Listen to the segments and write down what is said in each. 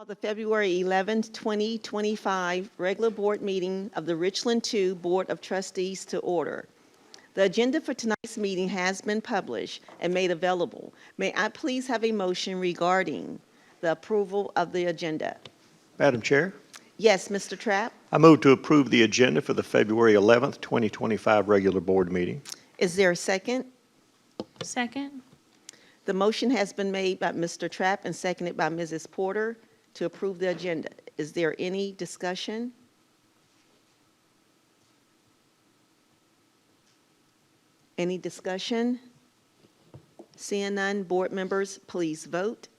The February 11th, 2025 regular board meeting of the Richland 2 Board of Trustees to order. The agenda for tonight's meeting has been published and made available. May I please have a motion regarding the approval of the agenda? Madam Chair, Yes, Mr. Trapp? I move to approve the agenda for the February 11th, 2025 regular board meeting. Is there a second? Second. The motion has been made by Mr. Trapp and seconded by Mrs. Porter to approve the agenda. Is there any discussion? Any discussion? Seeing none, board members, please vote.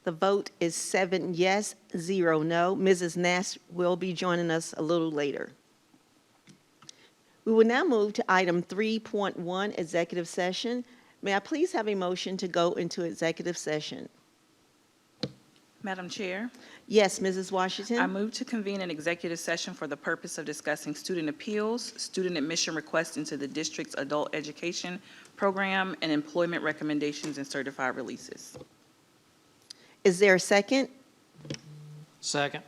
The vote is 7 yes, 0 no. Mrs. Nash will be joining us a little later. We will now move to item 3.1, executive session. May I please have a motion to go into executive session? Madam Chair, Yes, Mrs. Washington? I move to convene an executive session for the purpose of discussing student appeals, student admission requests into the district's adult education program, and employment recommendations and certified releases. Is there a second? Second.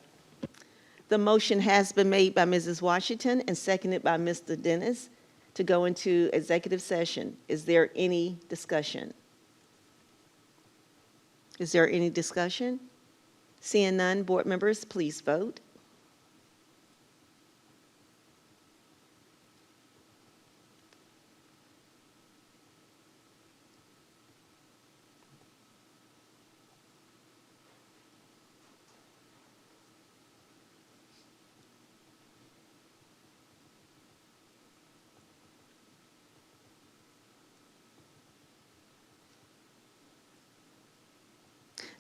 The motion has been made by Mrs. Washington and seconded by Mr. Dennis to go into executive session. Is there any discussion? Is there any discussion? Seeing none, board members, please vote.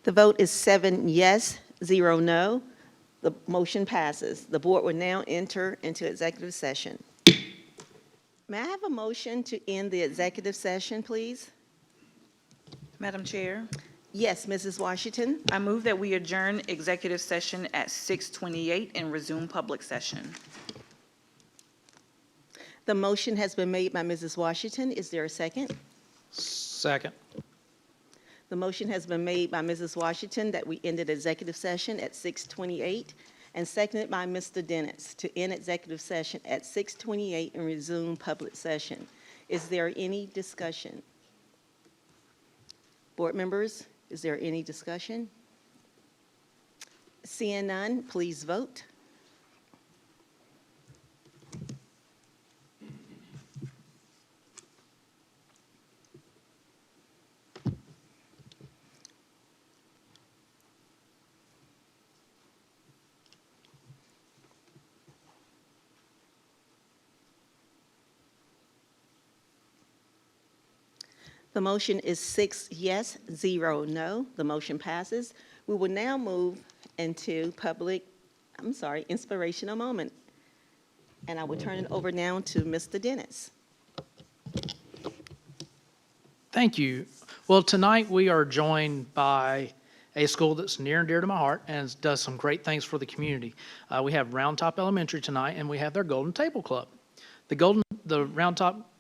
The vote is 7 yes, 0 no. The motion passes. The board will now enter into executive session. May I have a motion to end the executive session, please? Madam Chair, Yes, Mrs. Washington? I move that we adjourn executive session at 6:28 and resume public session. The motion has been made by Mrs. Washington. Is there a second? Second. The motion has been made by Mrs. Washington that we ended executive session at 6:28 and seconded by Mr. Dennis to end executive session at 6:28 and resume public session. Is there any discussion? Board members, is there any discussion? Seeing none, please vote. The motion is 6 yes, 0 no. The motion passes. We will now move into inspirational moment. And I will turn it over now to Mr. Dennis. Thank you. Well, tonight we are joined by a school that's near and dear to my heart and does some great things for the community. We have Round Top Elementary tonight, and we have their Golden Table Club. The Round Top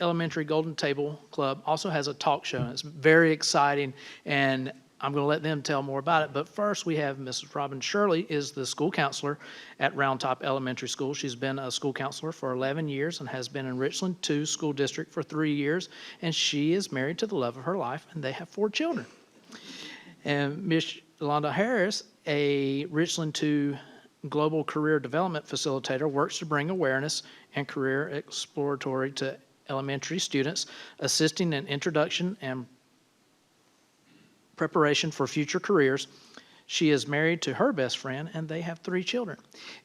Elementary Golden Table Club also has a talk show, and it's very exciting, and I'm going to let them tell more about it. But first, we have Mrs. Robin Shirley is the school counselor at Round Top Elementary School. She's been a school counselor for 11 years and has been in Richland 2 School District for 3 years, and she is married to the love of her life, and they have 4 children. And Ms. Yolanda Harris, a Richland 2 Global Career Development Facilitator, works to bring awareness and career exploratory to elementary students, assisting in introduction and preparation for future careers. She is married to her best friend, and they have 3 children.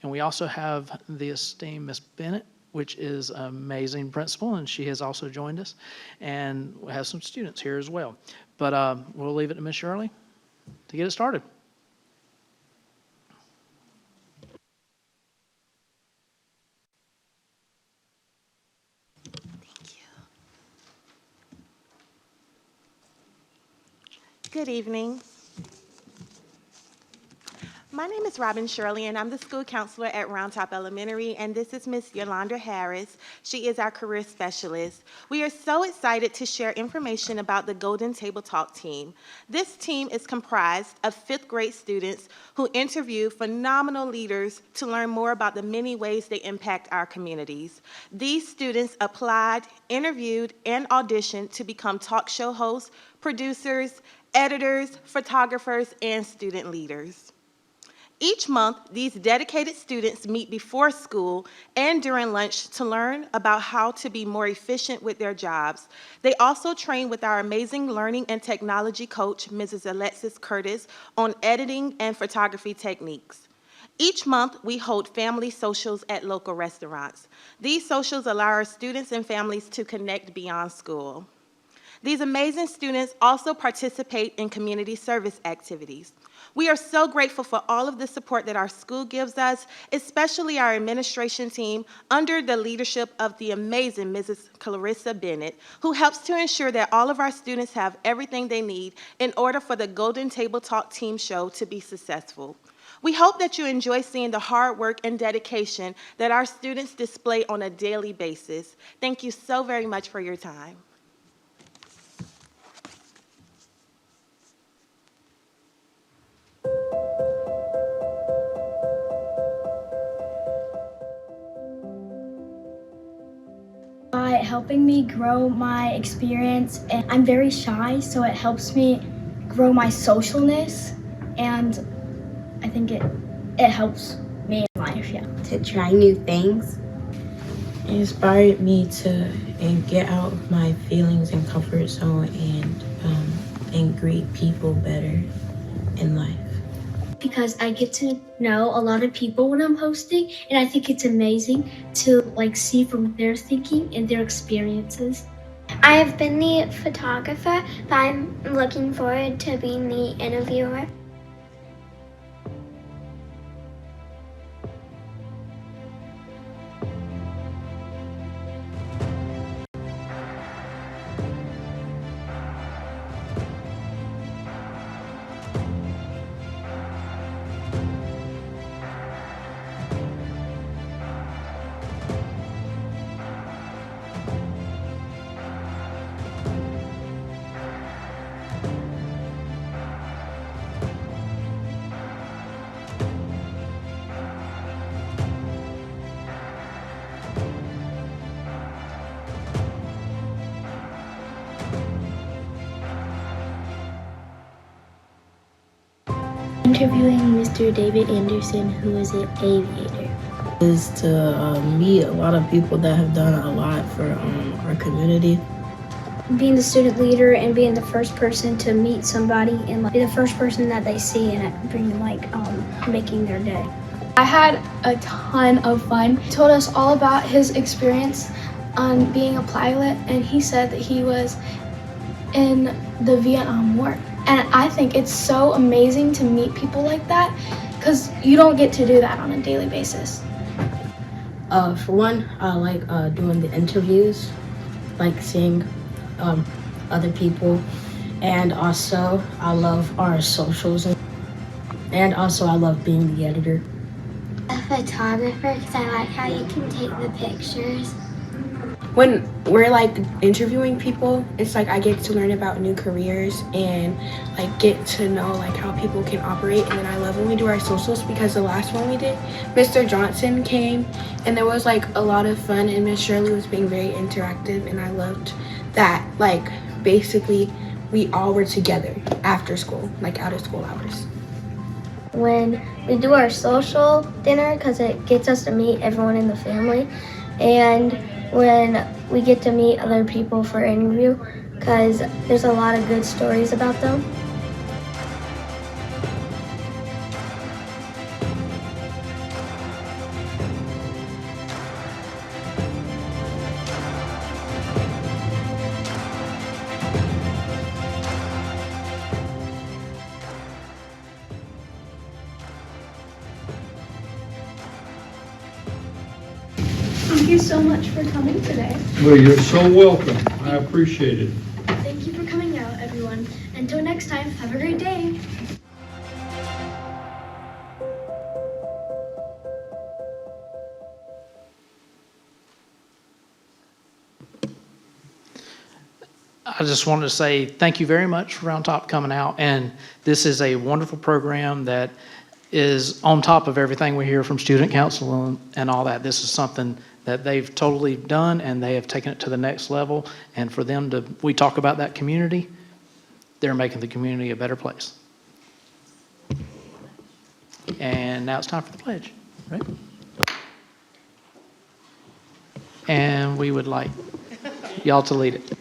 And we also have the esteemed Miss Bennett, which is an amazing principal, and she has also joined us, and we have some students here as well. But we'll leave it to Miss Shirley to get it started. Good evening. My name is Robin Shirley, and I'm the school counselor at Round Top Elementary, and this is Miss Yolanda Harris. She is our career specialist. We are so excited to share information about the Golden Table Talk team. This team is comprised of fifth grade students who interview phenomenal leaders to learn more about the many ways they impact our communities. These students applied, interviewed, and auditioned to become talk show hosts, producers, editors, photographers, and student leaders. Each month, these dedicated students meet before school and during lunch to learn about how to be more efficient with their jobs. They also train with our amazing learning and technology coach, Mrs. Alexis Curtis, on editing and photography techniques. Each month, we hold family socials at local restaurants. These socials allow our students and families to connect beyond school. These amazing students also participate in community service activities. We are so grateful for all of the support that our school gives us, especially our administration team under the leadership of the amazing Mrs. Clarissa Bennett, who helps to ensure that all of our students have everything they need in order for the Golden Table Talk team show to be successful. We hope that you enjoy seeing the hard work and dedication that our students display on a daily basis. Thank you so very much for your time. By helping me grow my experience, and I'm very shy, so it helps me grow my socialness, and I think it helps me in life, yeah. To try new things. It inspired me to get out of my feelings and comfort zone and greet people better in life. Because I get to know a lot of people when I'm hosting, and I think it's amazing to see from their thinking and their experiences. I have been the photographer, but I'm looking forward to being the interviewer. Interviewing Mr. David Anderson, who is an aviator. Is to meet a lot of people that have done a lot for our community. Being the student leader and being the first person to meet somebody and be the first person that they see and bring making their day. I had a ton of fun. He told us all about his experience on being a pilot, and he said that he was in the Vietnam War. And I think it's so amazing to meet people like that because you don't get to do that on a daily basis. For one, I like doing the interviews, like seeing other people, and also I love our socials, and also I love being the editor. A photographer, because I like how you can take the pictures. When we're interviewing people, it's I get to learn about new careers and get to know how people can operate. And then I love when we do our socials, because the last one we did, Mr. Johnson came and there was a lot of fun, and Miss Shirley was being very interactive, and I loved that basically we all were together after school, out of school hours. When we do our social dinner, because it gets us to meet everyone in the family, and when we get to meet other people for an interview, because there's a lot of good stories about them. Thank you so much for coming today. Well, you're so welcome. I appreciate it. Thank you for coming out, everyone. Until next time, have Have a great day. I just wanted to say thank you very much for Round Top coming out. And this is a wonderful program that is on top of everything we hear from student council and all that. This is something that they've totally done, and they have taken it to the next level. And for them to, we talk about that community, they're making the community a better place. And now it's time for the pledge, right? And we would like y'all to lead it.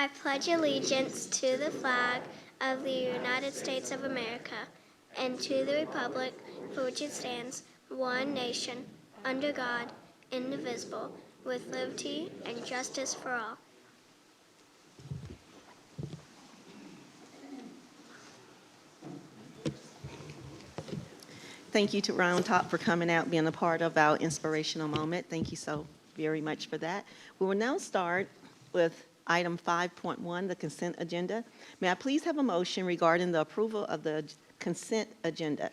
I pledge allegiance to the flag of the United States of America and to the republic for which it stands, one nation, under God, indivisible, with liberty and justice for all. Thank you to Round Top for coming out, being a part of our inspirational moment. Thank you so very much for that. We will now start with item 5.1, the consent agenda. May I please have a motion regarding the approval of the consent agenda?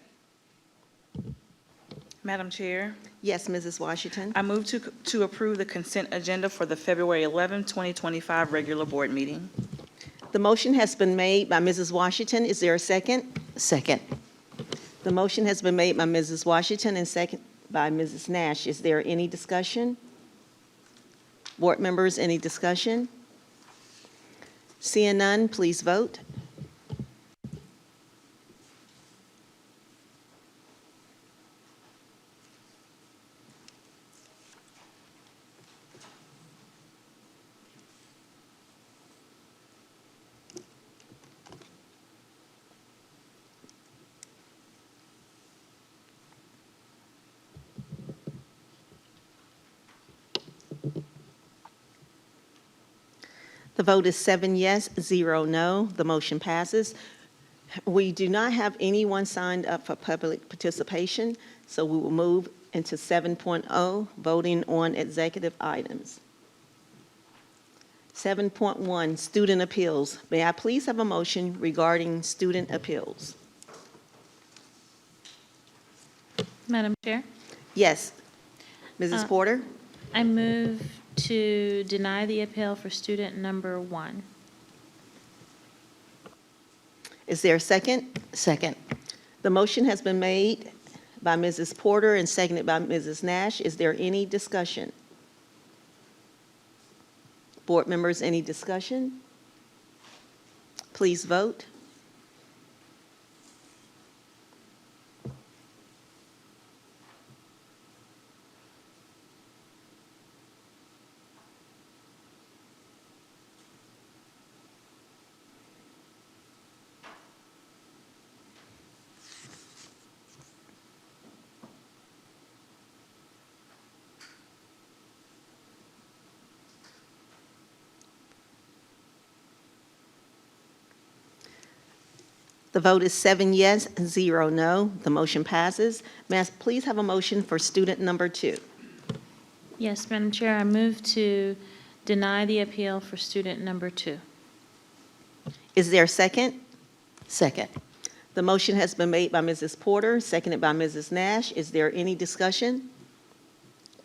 Madam Chair, Yes, Mrs. Washington. I move to approve the consent agenda for the February 11, 2025 regular board meeting. The motion has been made by Mrs. Washington. Is there a second? Second. The motion has been made by Mrs. Washington and second by Mrs. Nash. Is there any discussion? Board members, any discussion? Seeing none, please vote. The vote is 7 yes, 0 no. The motion passes. We do not have anyone signed up for public participation, so we will move into 7.0, voting on executive items. 7.1, student appeals. May I please have a motion regarding student appeals? Madam Chair, Yes. Mrs. Porter? I move to deny the appeal for student number 1. Is there a second? Second. The motion has been made by Mrs. Porter and seconded by Mrs. Nash. Is there any discussion? Board members, any discussion? Please vote. The vote is 7 yes, 0 no. The motion passes. May I please have a motion for student number 2? Yes, Madam Chair, I move to deny the appeal for student number 2. Is there a second? Second. The motion has been made by Mrs. Porter, seconded by Mrs. Nash. Is there any discussion?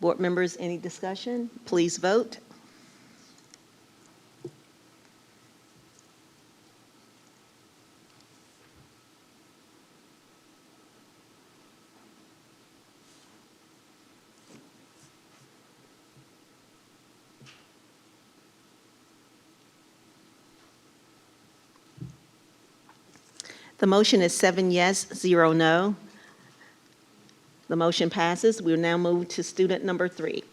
Board members, any discussion? Please vote. The motion is 7 yes, 0 no. The motion passes. We will now move to student number 3.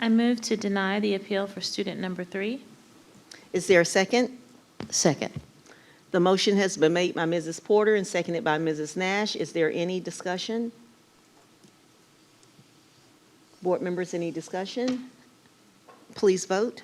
I move to deny the appeal for student number 3. Is there a second? Second. The motion has been made by Mrs. Porter and seconded by Mrs. Nash. Is there any discussion? Board members, any discussion? Please vote.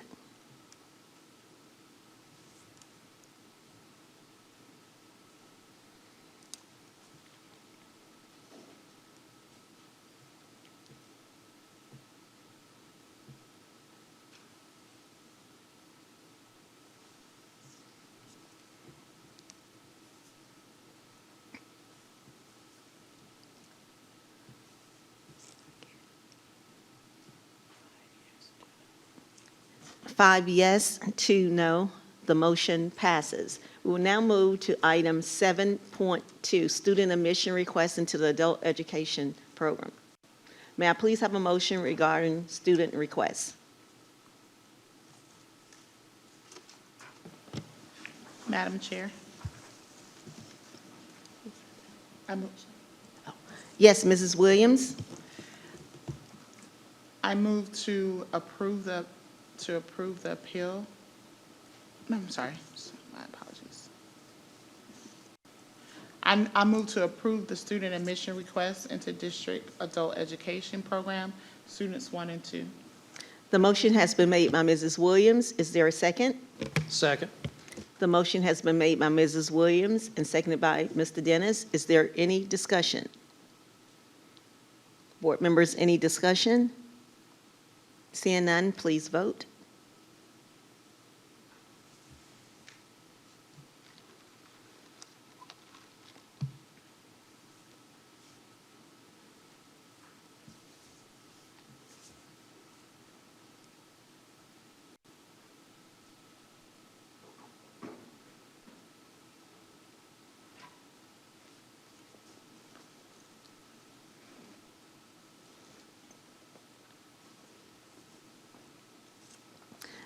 5 yes, 2 no. The motion passes. We will now move to item 7.2, student admission request into the adult education program. May I please have a motion regarding student requests? Madam Chair. Yes, Mrs. Williams? I move to approve the appeal. No, I'm sorry. My apologies. I move to approve the student admission request into district adult education program, students 1 and 2. The motion has been made by Mrs. Williams. Is there a second? Second. The motion has been made by Mrs. Williams and seconded by Mr. Dennis. Is there any discussion? Board members, any discussion? Seeing none, please vote.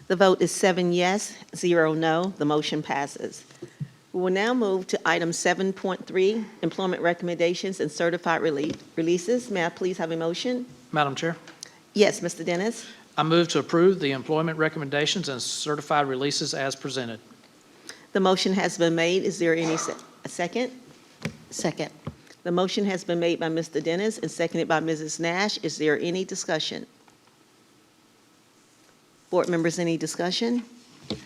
The vote is 7 yes, 0 no. The motion passes. We will now move to item 7.3, employment recommendations and certified releases. May I please have a motion? Madam Chair, Yes, Mr. Dennis. I move to approve the employment recommendations and certified releases as presented. The motion has been made. Is there any a second? Second. The motion has been made by Mr. Dennis and seconded by Mrs. Nash. Is there any discussion? Board members, any discussion?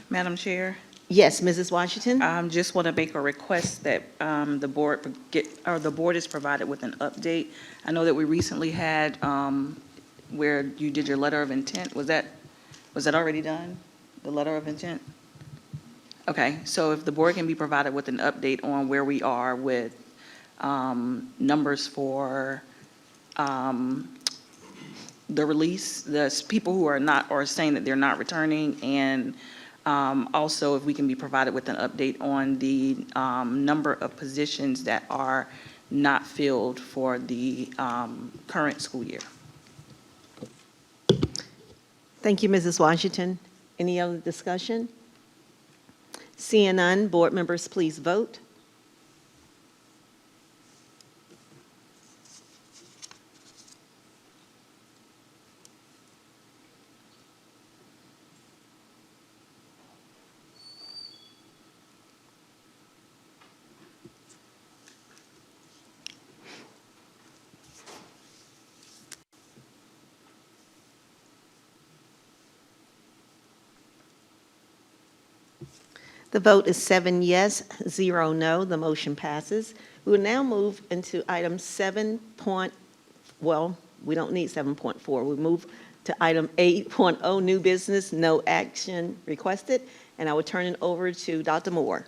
Madam Chair, Yes, Mrs. Washington? just want to make a request that the board is provided with an update. I know that we recently had where you did your letter of intent. Was that already done, the letter of intent? Okay, so if the board can be provided with an update on where we are with numbers for the release, the people who are not, or saying that they're not returning, and also if we can be provided with an update on the number of positions that are not filled for the current school year. Thank you, Mrs. Washington. Any other discussion? Seeing none, board members, please vote. The vote is 7 yes, 0 no. The motion passes. We will now move into item 7. Well, we don't need 7.4. We move to item 8.0, new business, no action requested. And I will turn it over to Dr. Moore.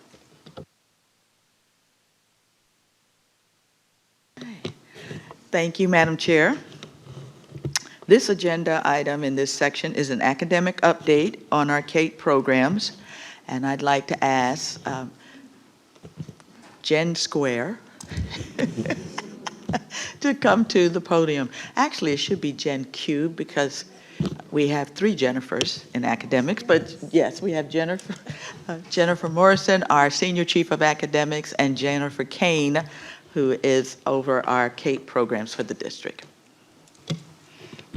Thank you, Madam Chair. This agenda item in this section is an academic update on our CATE programs. And I'd like to ask Jen Square to come to the podium. Actually, it should be Jen Cube because we have 3 Jennifers in academics, but yes, we have Jennifer Morrison, our Senior Chief of Academics, and Jennifer Kane, who is over our CATE programs for the district.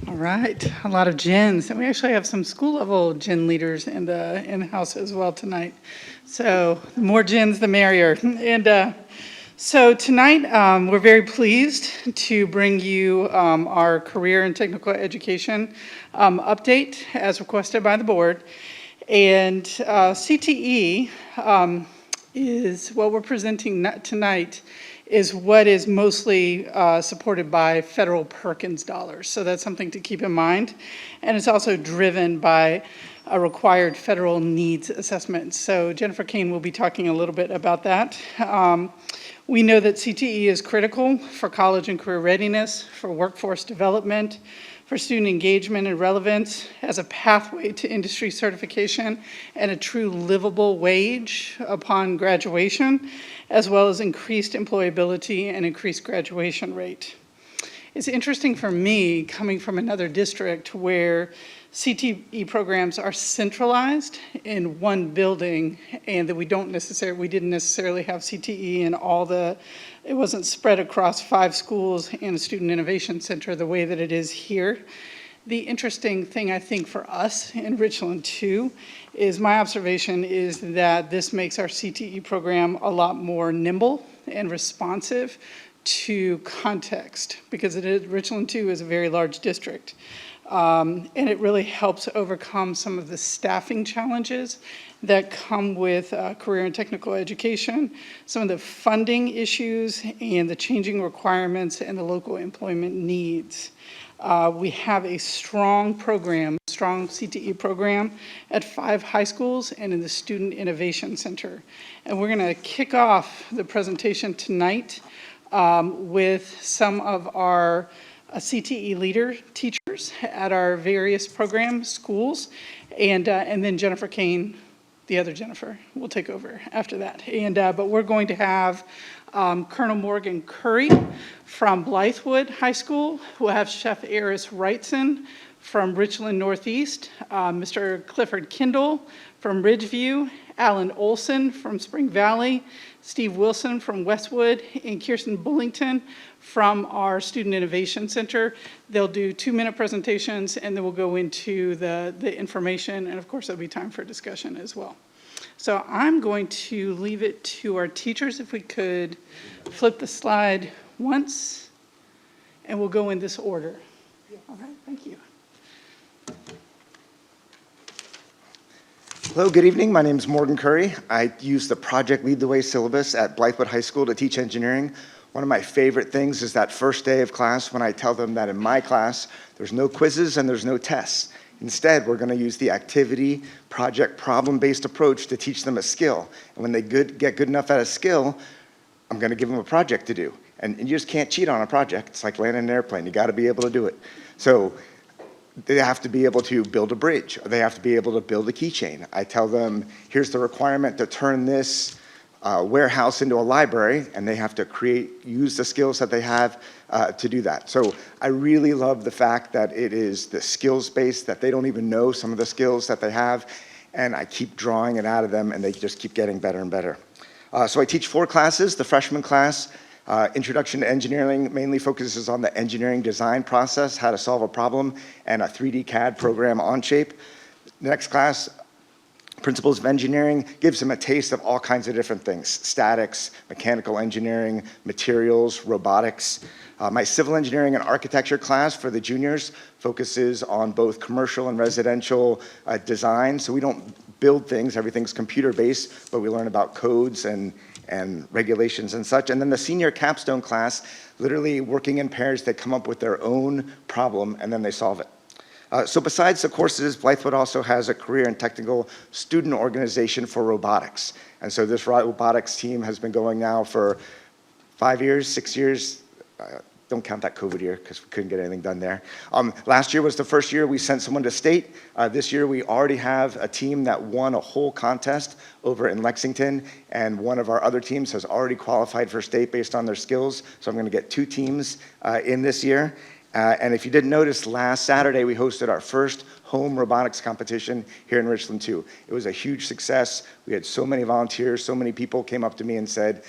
All right, a lot of gens, and we actually have some school-level gen leaders in the house as well tonight. So the more gens, the merrier. And so tonight, we're very pleased to bring you our career and technical education update as requested by the board. And CTE is what we're presenting tonight is what is mostly supported by federal Perkins dollars. So that's something to keep in mind. And it's also driven by a required federal needs assessment. So Jennifer Kane will be talking a little bit about that. We know that CTE is critical for college and career readiness, for workforce development, for for student engagement and relevance as a pathway to industry certification and a true livable wage upon graduation, as well as increased employability and increased graduation rate. It's interesting for me, coming from another district where CTE programs are centralized in one building, and that we didn't necessarily have CTE in it wasn't spread across 5 schools and a student innovation center the way that it is here. The interesting thing, I think, for us in Richland too, is my observation is that this makes our CTE program a lot more nimble and responsive to context, because Richland too is a very large district. And it really helps overcome some of the staffing challenges that come with career and technical education, some of the funding issues and the changing requirements and the local employment needs. We have a strong CTE program at 5 high schools and in the Student Innovation Center. And we're gonna kick off the presentation tonight with some of our CTE leader teachers at our various program schools, and then Jennifer Kane, the other Jennifer, will take over after that. But we're going to have Colonel Morgan Curry from Blythewood High School. We'll have Chef Eris Wrightson from Richland Northeast, Mr. Clifford Kindle from Ridgeview, Alan Olson from Spring Valley, Steve Wilson from Westwood, and Kirsten Bullington from our Student Innovation Center. They'll do 2-minute presentations, and then we'll go into the information, and of course there'll be time for discussion as well. So I'm going to leave it to our teachers. If we could flip the slide once, and we'll go in this order. All right, thank you. Hello, good evening. My name is Morgan Curry. I use the Project Lead the Way syllabus at Blythewood High School to teach engineering. One of my favorite things is that first day of class when I tell them that in my class, there's no quizzes and there's no tests. Instead, we're going to use the activity, project, problem-based approach to teach them a skill. And when they get good enough at a skill, I'm going to give them a project to do. And you just can't cheat on a project. It's like landing an airplane. You got to be able to do it. So they have to be able to build a bridge. Or they have to be able to build a keychain. I tell them, here's the requirement to turn this warehouse into a library, and they have to use the skills that they have to do that. So I really love the fact that it is the skills based, that they don't even know some of the skills that they have, and I keep drawing it out of them, and they just keep getting better and better. So I teach 4 classes. The freshman class, Introduction to Engineering, mainly focuses on the engineering design process, how to solve a problem, and a 3D CAD program Onshape. The next class, Principles of Engineering, gives them a taste of all kinds of different things: statics, mechanical engineering, materials, robotics. My Civil Engineering and Architecture class for the juniors focuses on both commercial and residential design. So we don't build things, everything's computer-based, but we learn about codes and regulations and such. And then the senior capstone class, literally working in pairs, they come up with their own problem and then they solve it. So besides the courses, Blythewood also has a career and technical student organization for robotics. And so this robotics team has been going now for 5 years, 6 years. Don't count that COVID year because we couldn't get anything done there. Last year was the first year we sent someone to state. This year we already have a team that won a whole contest over in Lexington, and one of our other teams has already qualified for state based on their skills. So I'm going to get 2 teams in this year. And if you didn't notice, last Saturday we hosted our first home robotics competition here in Richland too. It was a huge success. We had so many volunteers, so many people came up to me and said,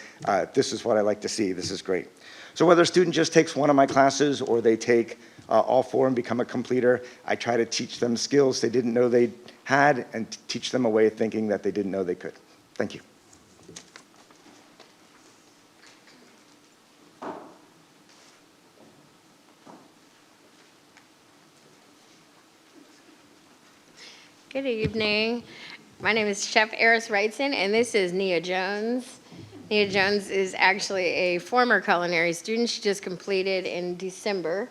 this is what I like to see, this is great. So whether a student just takes one of my classes or they take all 4 and become a completer, I try to teach them skills they didn't know they had and teach them a way of thinking that they didn't know they could. Thank you. Good evening. My name is Chef Eris Wrightson, and this is Nia Jones. Nia Jones is actually a former culinary student. She just completed in December.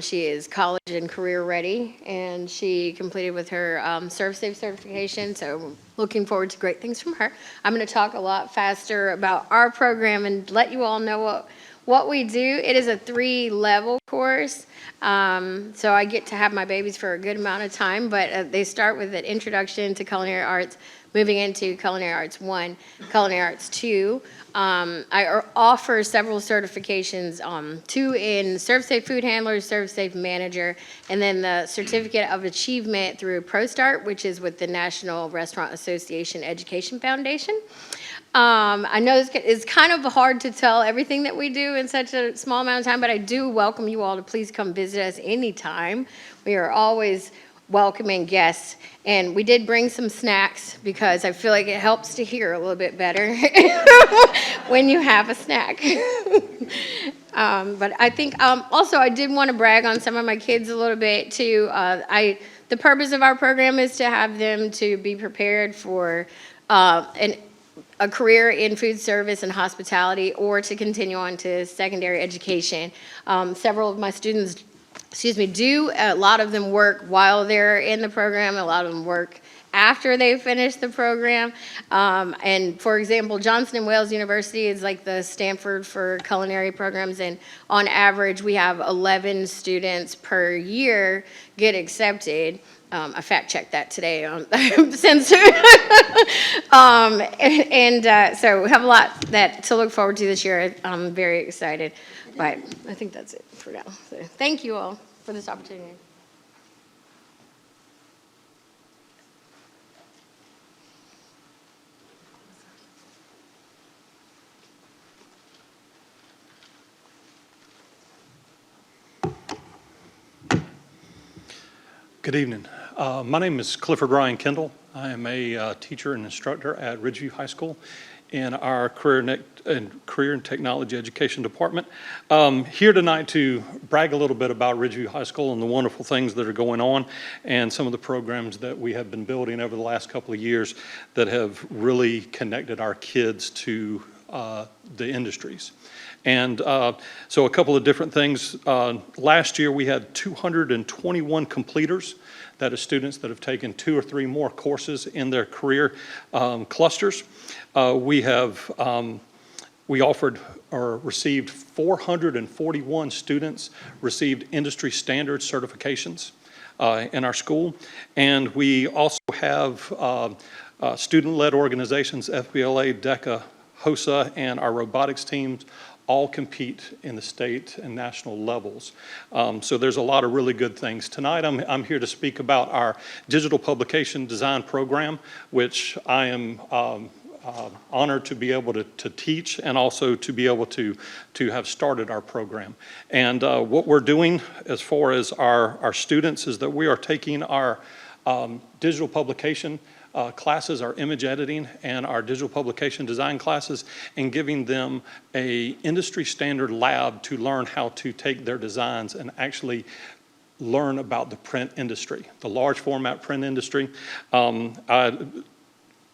She is college and career ready, and she completed with her ServSafe certification, so looking forward to great things from her. I'm going to talk a lot faster about our program and let you all know what we do, it is a 3-level course. So I get to have my babies for a good amount of time, but they start with an introduction to culinary arts, moving into Culinary Arts 1, Culinary Arts 2. I offer several certifications, 2 in Serve-Safe Food Handler, Serve-Safe Manager, and then the Certificate of Achievement through ProStart, which is with the National Restaurant Association Education Foundation. I know it's kind of hard to tell everything that we do in such a small amount of time, but I do welcome you all to please come visit us anytime. We are always welcoming guests. And we did bring some snacks because I feel like it helps to hear a little bit better when you have a snack. But I think also I did want to brag on some of my kids a little bit too. The purpose of our program is to have them to be prepared for a career in food service and hospitality, or to continue on to secondary education. Several of my students, do a lot of them work while they're in the program. A lot of them work after they finish the program. And for example, Johnson & Wales University is like the Stanford for culinary programs, and on average, we have 11 students per year get accepted. I fact-checked that today on Censor. So we have a lot to look forward to this year. I'm very excited, but I think that's it for now. So thank you all for this opportunity. Good evening. My name is Clifford Ryan Kendall. I am a teacher and instructor at Ridgeview High School in our Career and Technology Education Department. Here tonight to brag a little bit about Ridgeview High School and the wonderful things that are going on, and some of the programs that we have been building over the last couple of years that have really connected our kids to the industries. And so a couple of different things. Last year we had 221 completers. That is students that have taken 2 or 3 more courses in their career clusters. We offered or received 441 students received industry standard certifications in our school. And we also have student-led organizations, FBLA, DECA, HOSA, and our robotics teams all compete in the state and national levels. So there's a lot of really good things. Tonight I'm here to speak about our digital publication design program, which I am honored to be able to teach, and also to be able to have started our program. And what we're doing as far as our students is that we are taking our digital publication classes, our image editing, and our digital publication design classes, and giving them a industry standard lab to learn how to take their designs and actually learn about the print industry, the large format print industry. I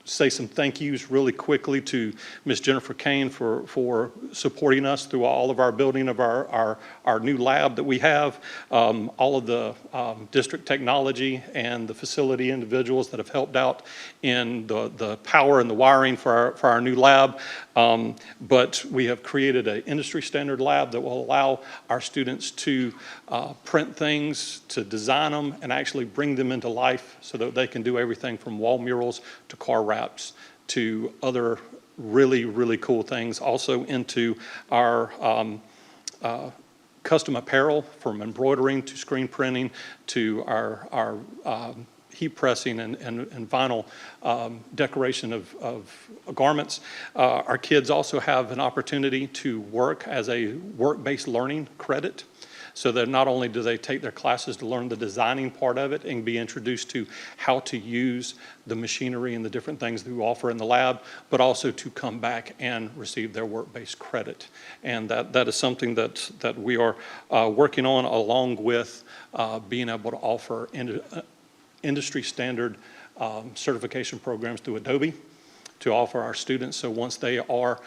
say some thank yous really quickly to Ms. Jennifer Kane for supporting us through all of our building of our new lab that we have, all of the district technology and the facility individuals that have helped out in the power and the wiring for our new lab. But we have created an industry standard lab that will allow our students to print things, to design them, and actually bring them into life so that they can do everything from wall murals to car wraps to other really, really cool things. Also into our custom apparel, from embroidering to screen printing to our heat pressing and vinyl decoration of garments. Our kids also have an opportunity to work as a work-based learning credit, so that not only do they take their classes to learn the designing part of it and be introduced to how to use the machinery and the different things that we offer in the lab, but also to come back and receive their work-based credit. And that is something that we are working on, along with being able to offer industry standard certification programs through Adobe to offer our students. So once they are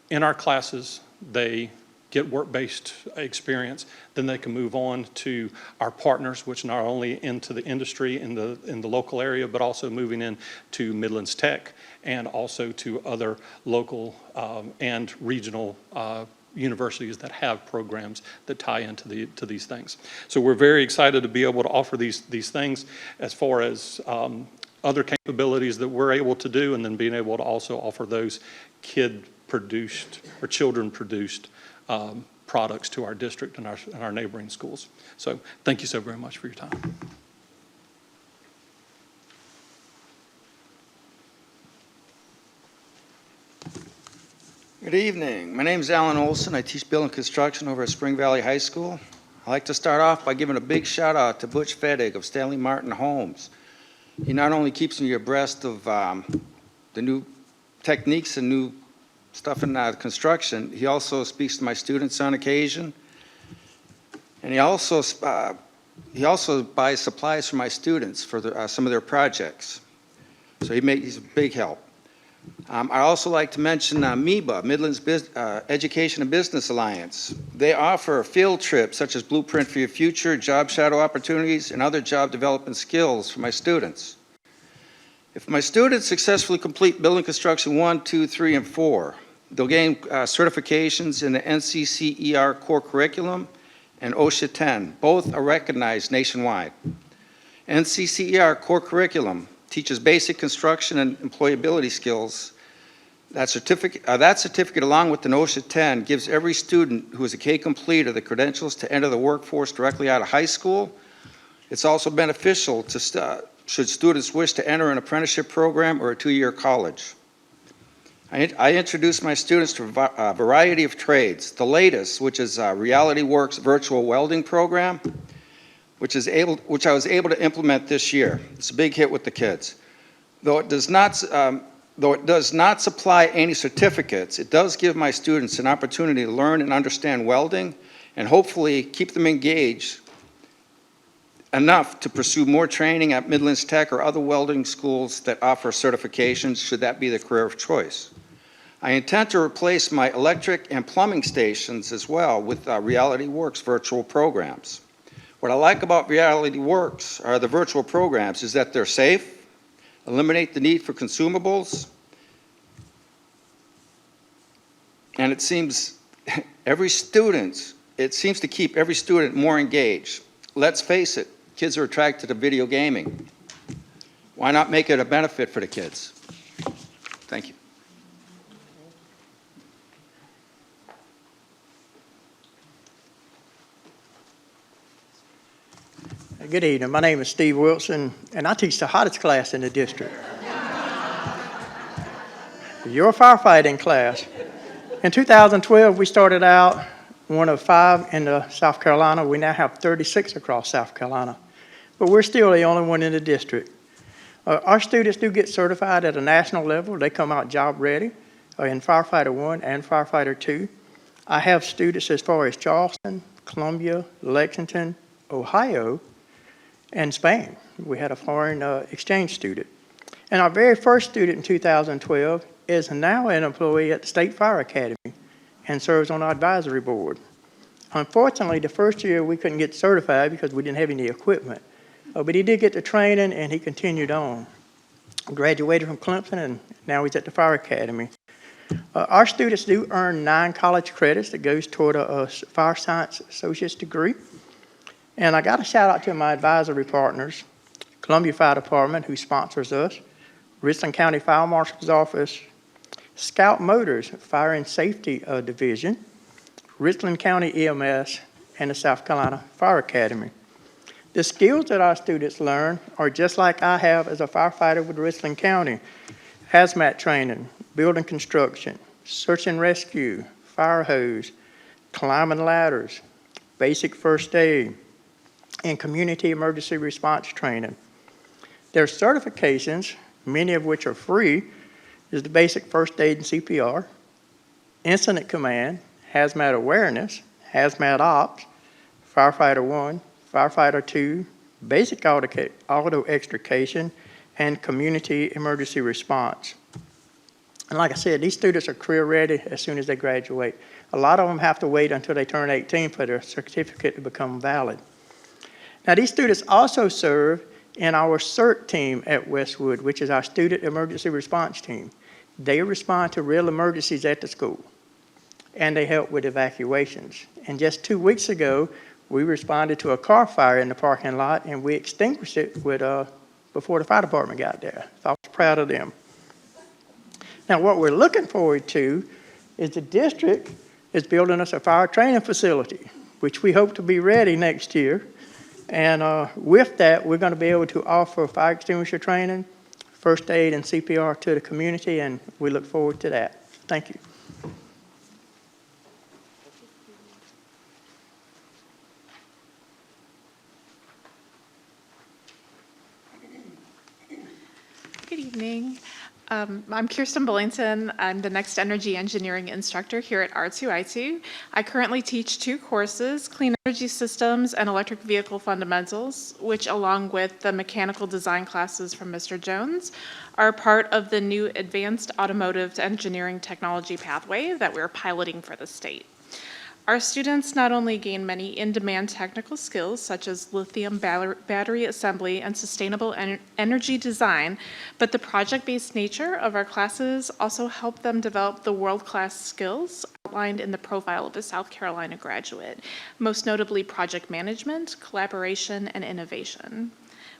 in our classes, they get work-based experience, then they can move on to our partners, which not only into the industry in the local area, but also moving in to Midlands Tech, and also to other local and regional universities that have programs that tie into these things. So we're very excited to be able to offer these things as far as other capabilities that we're able to do, and then being able to also offer those kid-produced or children-produced products to our district and our neighboring schools. So thank you so very much for your time. Good evening. My name is Alan Olson. I teach building construction over at Spring Valley High School. I'd like to start off by giving a big shout out to Butch Fedig of Stanley Martin Homes. He not only keeps me abreast of the new techniques and new stuff in construction, he also speaks to my students on occasion. And he also buys supplies for my students for some of their projects. So he's a big help. I'd also like to mention MEBA, Midlands Education and Business Alliance. They offer field trips such as Blueprint for Your Future, job shadow opportunities, and other job development skills for my students. If my students successfully complete building construction 1, 2, 3, and 4, they'll gain certifications in the NCCER core curriculum and OSHA 10. Both are recognized nationwide. NCCER core curriculum teaches basic construction and employability skills. That certificate, along with the OSHA 10, gives every student who is a K completer the credentials to enter the workforce directly out of high school. It's also beneficial should students wish to enter an apprenticeship program or a 2-year college. I introduce my students to a variety of trades. The latest, which is Reality Works virtual welding program, which I was able to implement this year. It's a big hit with the kids. Though it does not supply any certificates, it does give my students an opportunity to learn and understand welding and hopefully keep them engaged enough to pursue more training at Midlands Tech or other welding schools that offer certifications, should that be the career of choice. I intend to replace my electric and plumbing stations as well with Reality Works virtual programs. What I like about Reality Works are the virtual programs is that they're safe, eliminate the need for consumables, and it seems to keep every student more engaged. Let's face it, kids are attracted to video gaming. Why not make it a benefit for the kids? Thank you. Good evening. My name is Steve Wilson, and I teach the hottest class in the district. Your firefighting class. In 2012, we started out one of 5 in South Carolina. We now have 36 across South Carolina, but we're still the only one in the district. Our students do get certified at a national level. They come out job ready in Firefighter 1 and Firefighter 2. I have students as far as Charleston, Columbia, Lexington, Ohio, and Spain. We had a foreign exchange student. And our very first student in 2012 is now an employee at the State Fire Academy and serves on our advisory board. Unfortunately, the first year we couldn't get certified because we didn't have any equipment. But he did get the training and he continued on. Graduated from Clemson and now he's at the Fire Academy. Our students do earn 9 college credits that goes toward a fire science associate's degree. And I got a shout out to my advisory partners, Columbia Fire Department, who sponsors us, Richland County Fire Marshal's Office, Scout Motors Fire and Safety Division, Richland County EMS, and the South Carolina Fire Academy. The skills that our students learn are just like I have as a firefighter with Richland County: hazmat training, building construction, search and rescue, fire hose, climbing ladders, basic first aid, and community emergency response training. Their certifications, many of which are free, is the basic first aid and CPR, incident command, hazmat awareness, hazmat ops, firefighter 1, firefighter 2, basic auto extrication, and community emergency response. And like I said, these students are career ready as soon as they graduate. A lot of them have to wait until they turn 18 for their certificate to become valid. Now, these students also serve in our CERT team at Westwood, which is our Student Emergency Response Team. They respond to real emergencies at the school. and they help with evacuations. And just 2 weeks ago, we responded to a car fire in the parking lot, and we extinguished it before the fire department got there. So I was proud of them. Now, what we're looking forward to is the district is building us a fire training facility, which we hope to be ready next year. And with that, we're going to be able to offer fire extinguisher training, first aid, and CPR to the community, and we look forward to that. Thank you. Good evening. I'm Kirsten Bullington. I'm the Next Energy Engineering instructor here at R2I2. I currently teach 2 courses, Clean Energy Systems and Electric Vehicle Fundamentals, which along with the mechanical design classes from Mr. Jones are part of the new Advanced Automotive Engineering Technology pathway that we're piloting for the state. Our students not only gain many in-demand technical skills such as lithium battery assembly and sustainable energy design, but the project-based nature of our classes also help them develop the world-class skills outlined in the profile of a South Carolina graduate, most notably project management, collaboration, and innovation.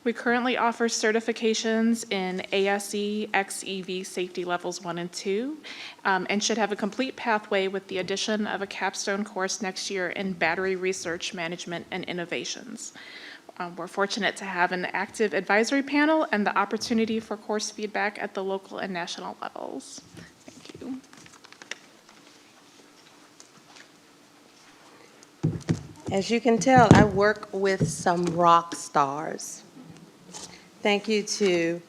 We currently offer certifications in ASE, XEV safety levels 1 and 2, and should have a complete pathway with the addition of a capstone course next year in battery research, management, and innovations. We're fortunate to have an active advisory panel and the opportunity for course feedback at the local and national levels. Thank you. As you can tell, I work with some rock stars. Thank you to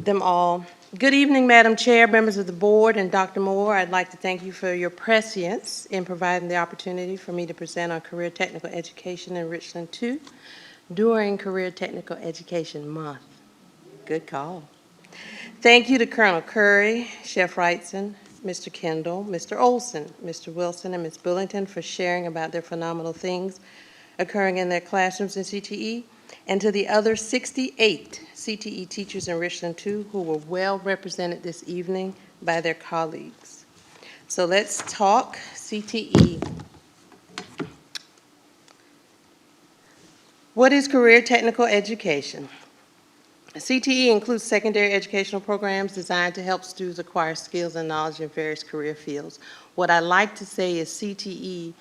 them all. Good evening, Madam Chair, members of the board, and Dr. Moore. I'd like to thank you for your prescience in providing the opportunity for me to present on Career Technical Education in Richland 2 during Career Technical Education Month. Good call. Thank you to Colonel Curry, Chef Wrightson, Mr. Kendall, Mr. Olson, Mr. Wilson, and Ms. Bullington for sharing about their phenomenal things occurring in their classrooms in CTE, and to the other 68 CTE teachers in Richland 2 who were well represented this evening by their colleagues. So let's talk CTE. What is career technical education? CTE includes secondary educational programs designed to help students acquire skills and knowledge in various career fields. What I like to say is CTE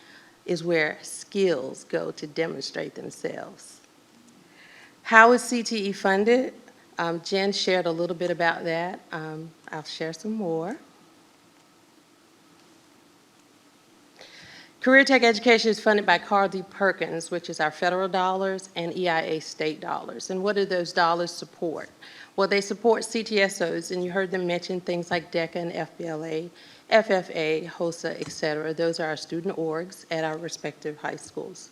is where skills go to demonstrate themselves. How is CTE funded? Jen shared a little bit about that. I'll share some more. Career Tech Education is funded by Carl D. Perkins, which is our federal dollars, and EIA state dollars. And what do those dollars support? Well, they support CTSOs, and you heard them mention things like DECA and FBLA, FFA, HOSA, et cetera. Those are our student orgs at our respective high schools.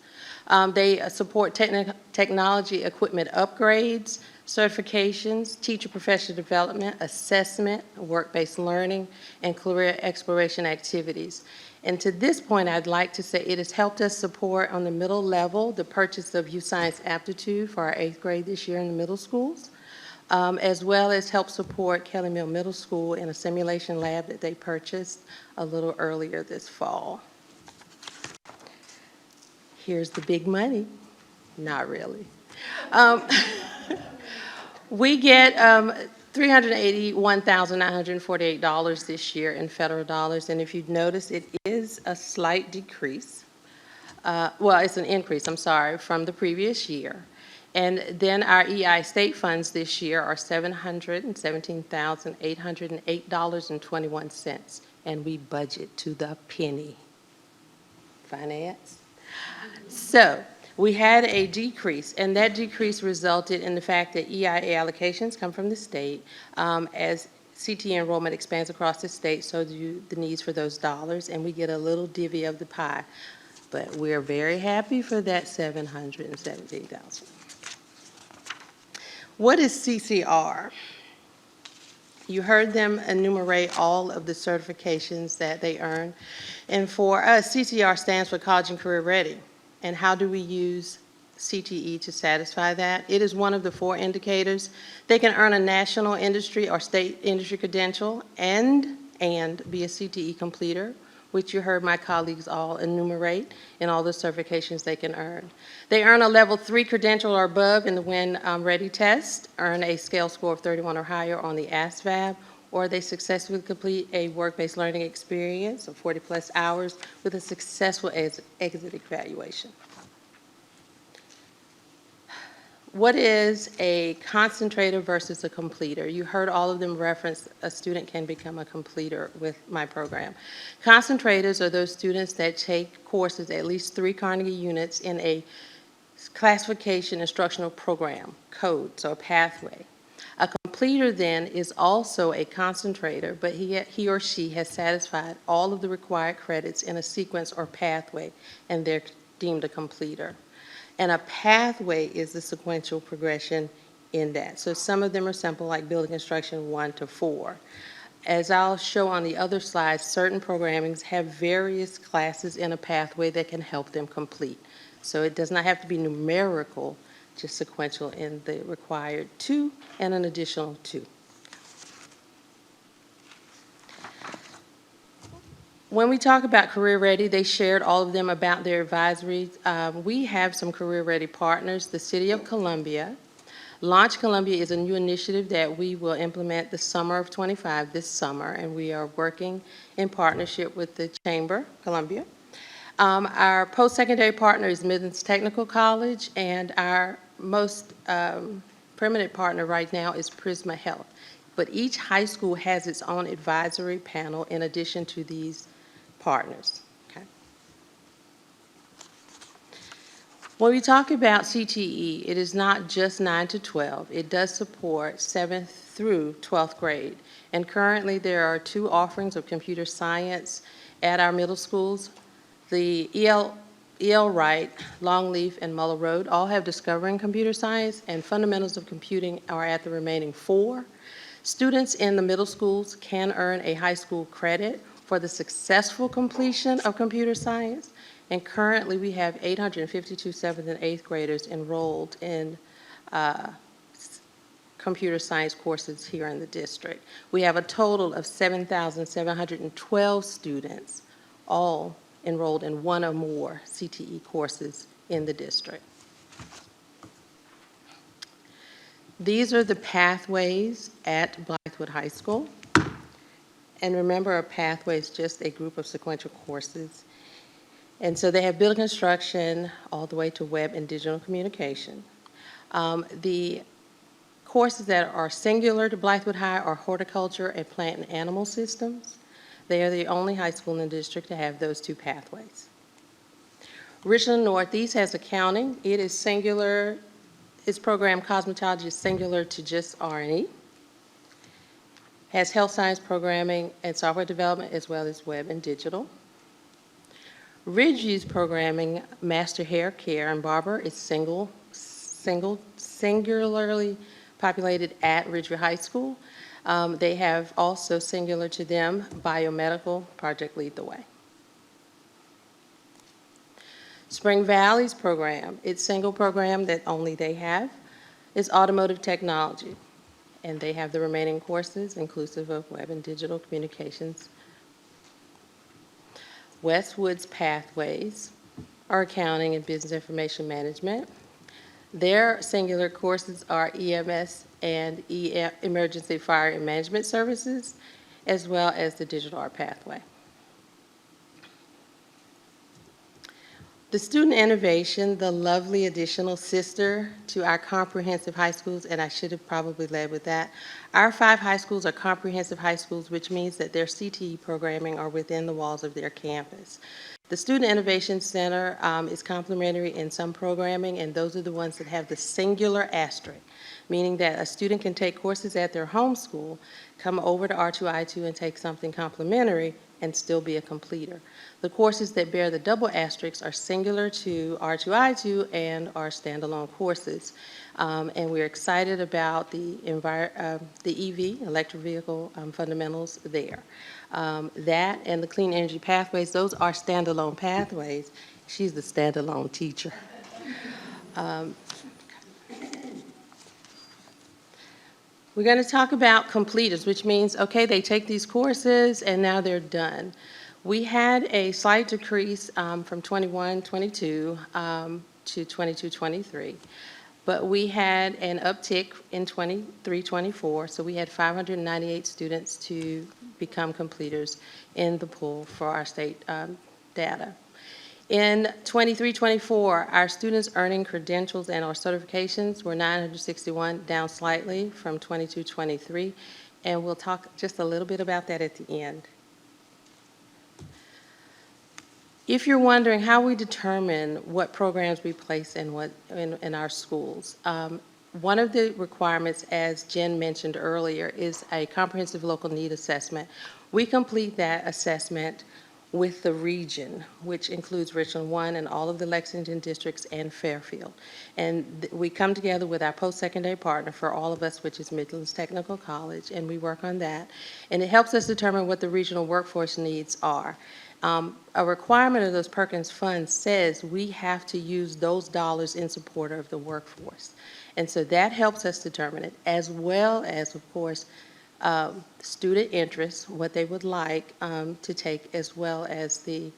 They support technology equipment upgrades, certifications, teacher professional development, assessment, work-based learning, and career exploration activities. And to this point, I'd like to say it has helped us support on the middle level the purchase of youth science aptitude for our 8th grade this year in the middle schools, as well as help support Kelly Mill Middle School in a simulation lab that they purchased a little earlier this fall. Here's the big money. Not really. We get $381,948 this year in federal dollars, and if you'd notice, it is a slight decrease. Well, it's an increase, I'm sorry, from the previous year. And then our EI state funds this year are $717,808.21, and we budget to the penny. Finance. So we had a decrease, and that decrease resulted in the fact that EIA allocations come from the state. As CTE enrollment expands across the state, so do the needs for those dollars, and we get a little divvy of the pie. But we're very happy for that $717,000. What is CCR? You heard them enumerate all of the certifications that they earn. And for us, CCR stands for College and Career Ready. And how do we use CTE to satisfy that? It is one of the 4 indicators. They can earn a national industry or state industry credential and be a CTE completer which you heard my colleagues all enumerate, and all the certifications they can earn. They earn a level 3 credential or above in the When Ready test, earn a scale score of 31 or higher on the ASVAB, or they successfully complete a work-based learning experience of 40-plus hours with a successful exit evaluation. What is a concentrator versus a completer? You heard all of them reference a student can become a completer with my program. Concentrators are those students that take courses, at least 3 Carnegie units in a classification instructional program, code, so a pathway. A completer then is also a concentrator, but he or she has satisfied all of the required credits in a sequence or pathway, and they're deemed a completer. And a pathway is the sequential progression in that. So some of them are simple, like building instruction 1 to 4. As I'll show on the other slides, certain programmings have various classes in a pathway that can help them complete. So it does not have to be numerical, just sequential in the required 2 and an additional 2. When we talk about Career Ready, they shared all of them about their advisories. We have some Career Ready partners, the City of Columbia. Launch Columbia is a new initiative that we will implement the summer of '25, this summer, and we are working in partnership with the Chamber, Columbia. Our post-secondary partner is Midlands Technical College, and our most permanent partner right now is Prisma Health. But each high school has its own advisory panel in addition to these partners. Okay. When we talk about CTE, it is not just 9 to 12. It does support 7th through 12th grade. And currently there are 2 offerings of computer science at our middle schools. The E.L. Wright, Longleaf, and Muller Road all have Discovering Computer Science, and Fundamentals of Computing are at the remaining 4. Students in the middle schools can earn a high school credit for the successful completion of computer science, and currently we have 852 7th and 8th graders enrolled in computer science courses here in the district. We have a total of 7,712 students, all enrolled in 1 or more CTE courses in the district. These are the pathways at Blythewood High School. And remember, a pathway is just a group of sequential courses. And so they have building construction all the way to web and digital communication. The courses that are singular to Blythewood High are horticulture and plant and animal systems. They are the only high school in the district to have those 2 pathways. Richland Northeast has accounting. It is singular. Its program, cosmetology, is singular to just R&E. Has health science programming and software development, as well as web and digital. Ridgeview's programming, Master Hair Care and Barber, is singularly populated at Ridgeview High School. They have also singular to them biomedical, Project Lead the Way. Spring Valley's program, its single program that only they have, is automotive technology. And they have the remaining courses inclusive of web and digital communications. Westwood's pathways are accounting and business information management. Their singular courses are EMS and emergency fire and management services, as well as the digital art pathway. The student innovation, the lovely additional sister to our comprehensive high schools, and I should have probably led with that. Our 5 high schools are comprehensive high schools, which means that their CTE programming are within the walls of their campus. The Student Innovation Center is complementary in some programming, and those are the ones that have the singular asterisk, meaning that a student can take courses at their home school, come over to R2I2 and take something complementary, and still be a completer. The courses that bear the double asterisks are singular to R2I2 and are standalone courses. And we're excited about the EV, electric vehicle fundamentals there. That and the clean energy pathways, those are standalone pathways. She's the standalone teacher. We're going to talk about completers, which means, okay, they take these courses and now they're done. We had a slight decrease from 21-22 to 22-23, but we had an uptick in 23-24, so we had 598 students to become completers in the pool for our state data. In 23-24, our students earning credentials and or certifications were 961, down slightly from 22-23, and we'll talk just a little bit about that at the end. If you're wondering how we determine what programs we place in our schools, one of the requirements, as Jen mentioned earlier, is a comprehensive local need assessment. We complete that assessment with the region, which includes Richland 1 and all of the Lexington districts and Fairfield. And we come together with our post-secondary partner for all of us, which is Midlands Technical College, and we work on that. And it helps us determine what the regional workforce needs are. A requirement of those Perkins funds says we have to use those dollars in support of the workforce. And so that helps us determine it, as well as, of course, student interest, what they would like to take, as well as the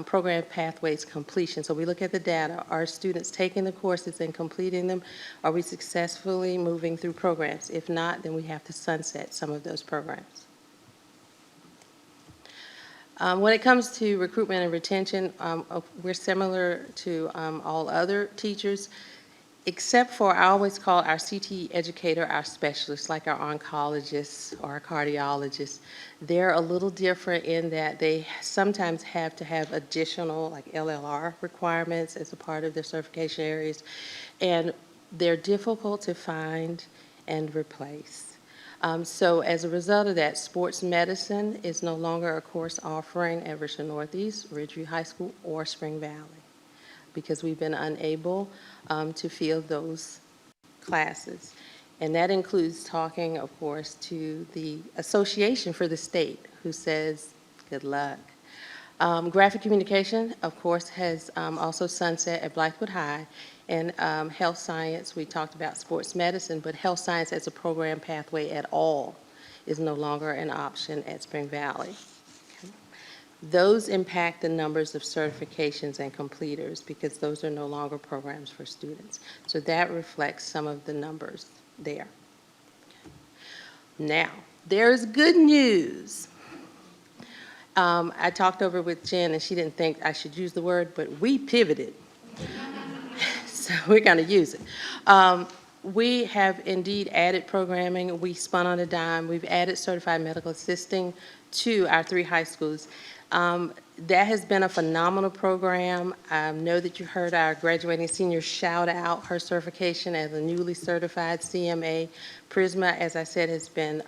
program pathways completion. So we look at the data. Are students taking the courses and completing them? Are we successfully moving through programs? If not, then we have to sunset some of those programs. When it comes to recruitment and retention, we're similar to all other teachers, except for I always call our CTE educator our specialists, like our oncologists or our cardiologists. They're a little different in that they sometimes have to have additional, like LLR requirements as a part of their certification areas, and they're difficult to find and replace. So as a result of that, sports medicine is no longer a course offering at Richland Northeast, Ridgeview High School, or Spring Valley, because we've been unable to fill those classes. And that includes talking, of course, to the Association for the state, who says, good luck. Graphic communication, of course, has also sunset at Blythewood High. And health science, we talked about sports medicine, but health science as a program pathway at all is no longer an option at Spring Valley. Okay. Those impact the numbers of certifications and completers because those are no longer programs for students. So that reflects some of the numbers there. Okay. Now, there's good news. I talked over with Jen, and she didn't think I should use the word, but we pivoted. So we're going to use it. We have indeed added programming. We spun on a dime. We've added certified medical assisting to our 3 high schools. That has been a phenomenal program. I know that you heard our graduating senior shout out her certification as a newly certified CMA. Prisma, as I said, has been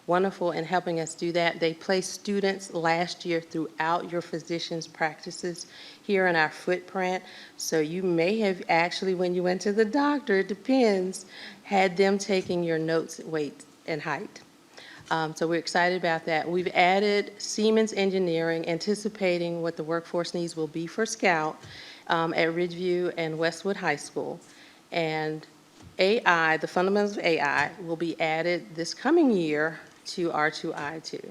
wonderful in helping us do that. They placed students last year throughout your physician's practices here in our footprint. So you may have actually, when you went to the doctor, it depends, had them taking your notes, weight, and height. So we're excited about that. We've added Siemens Engineering, anticipating what the workforce needs will be for Scout at Ridgeview and Westwood High School. And AI, the fundamentals of AI, will be added this coming year to R2I2.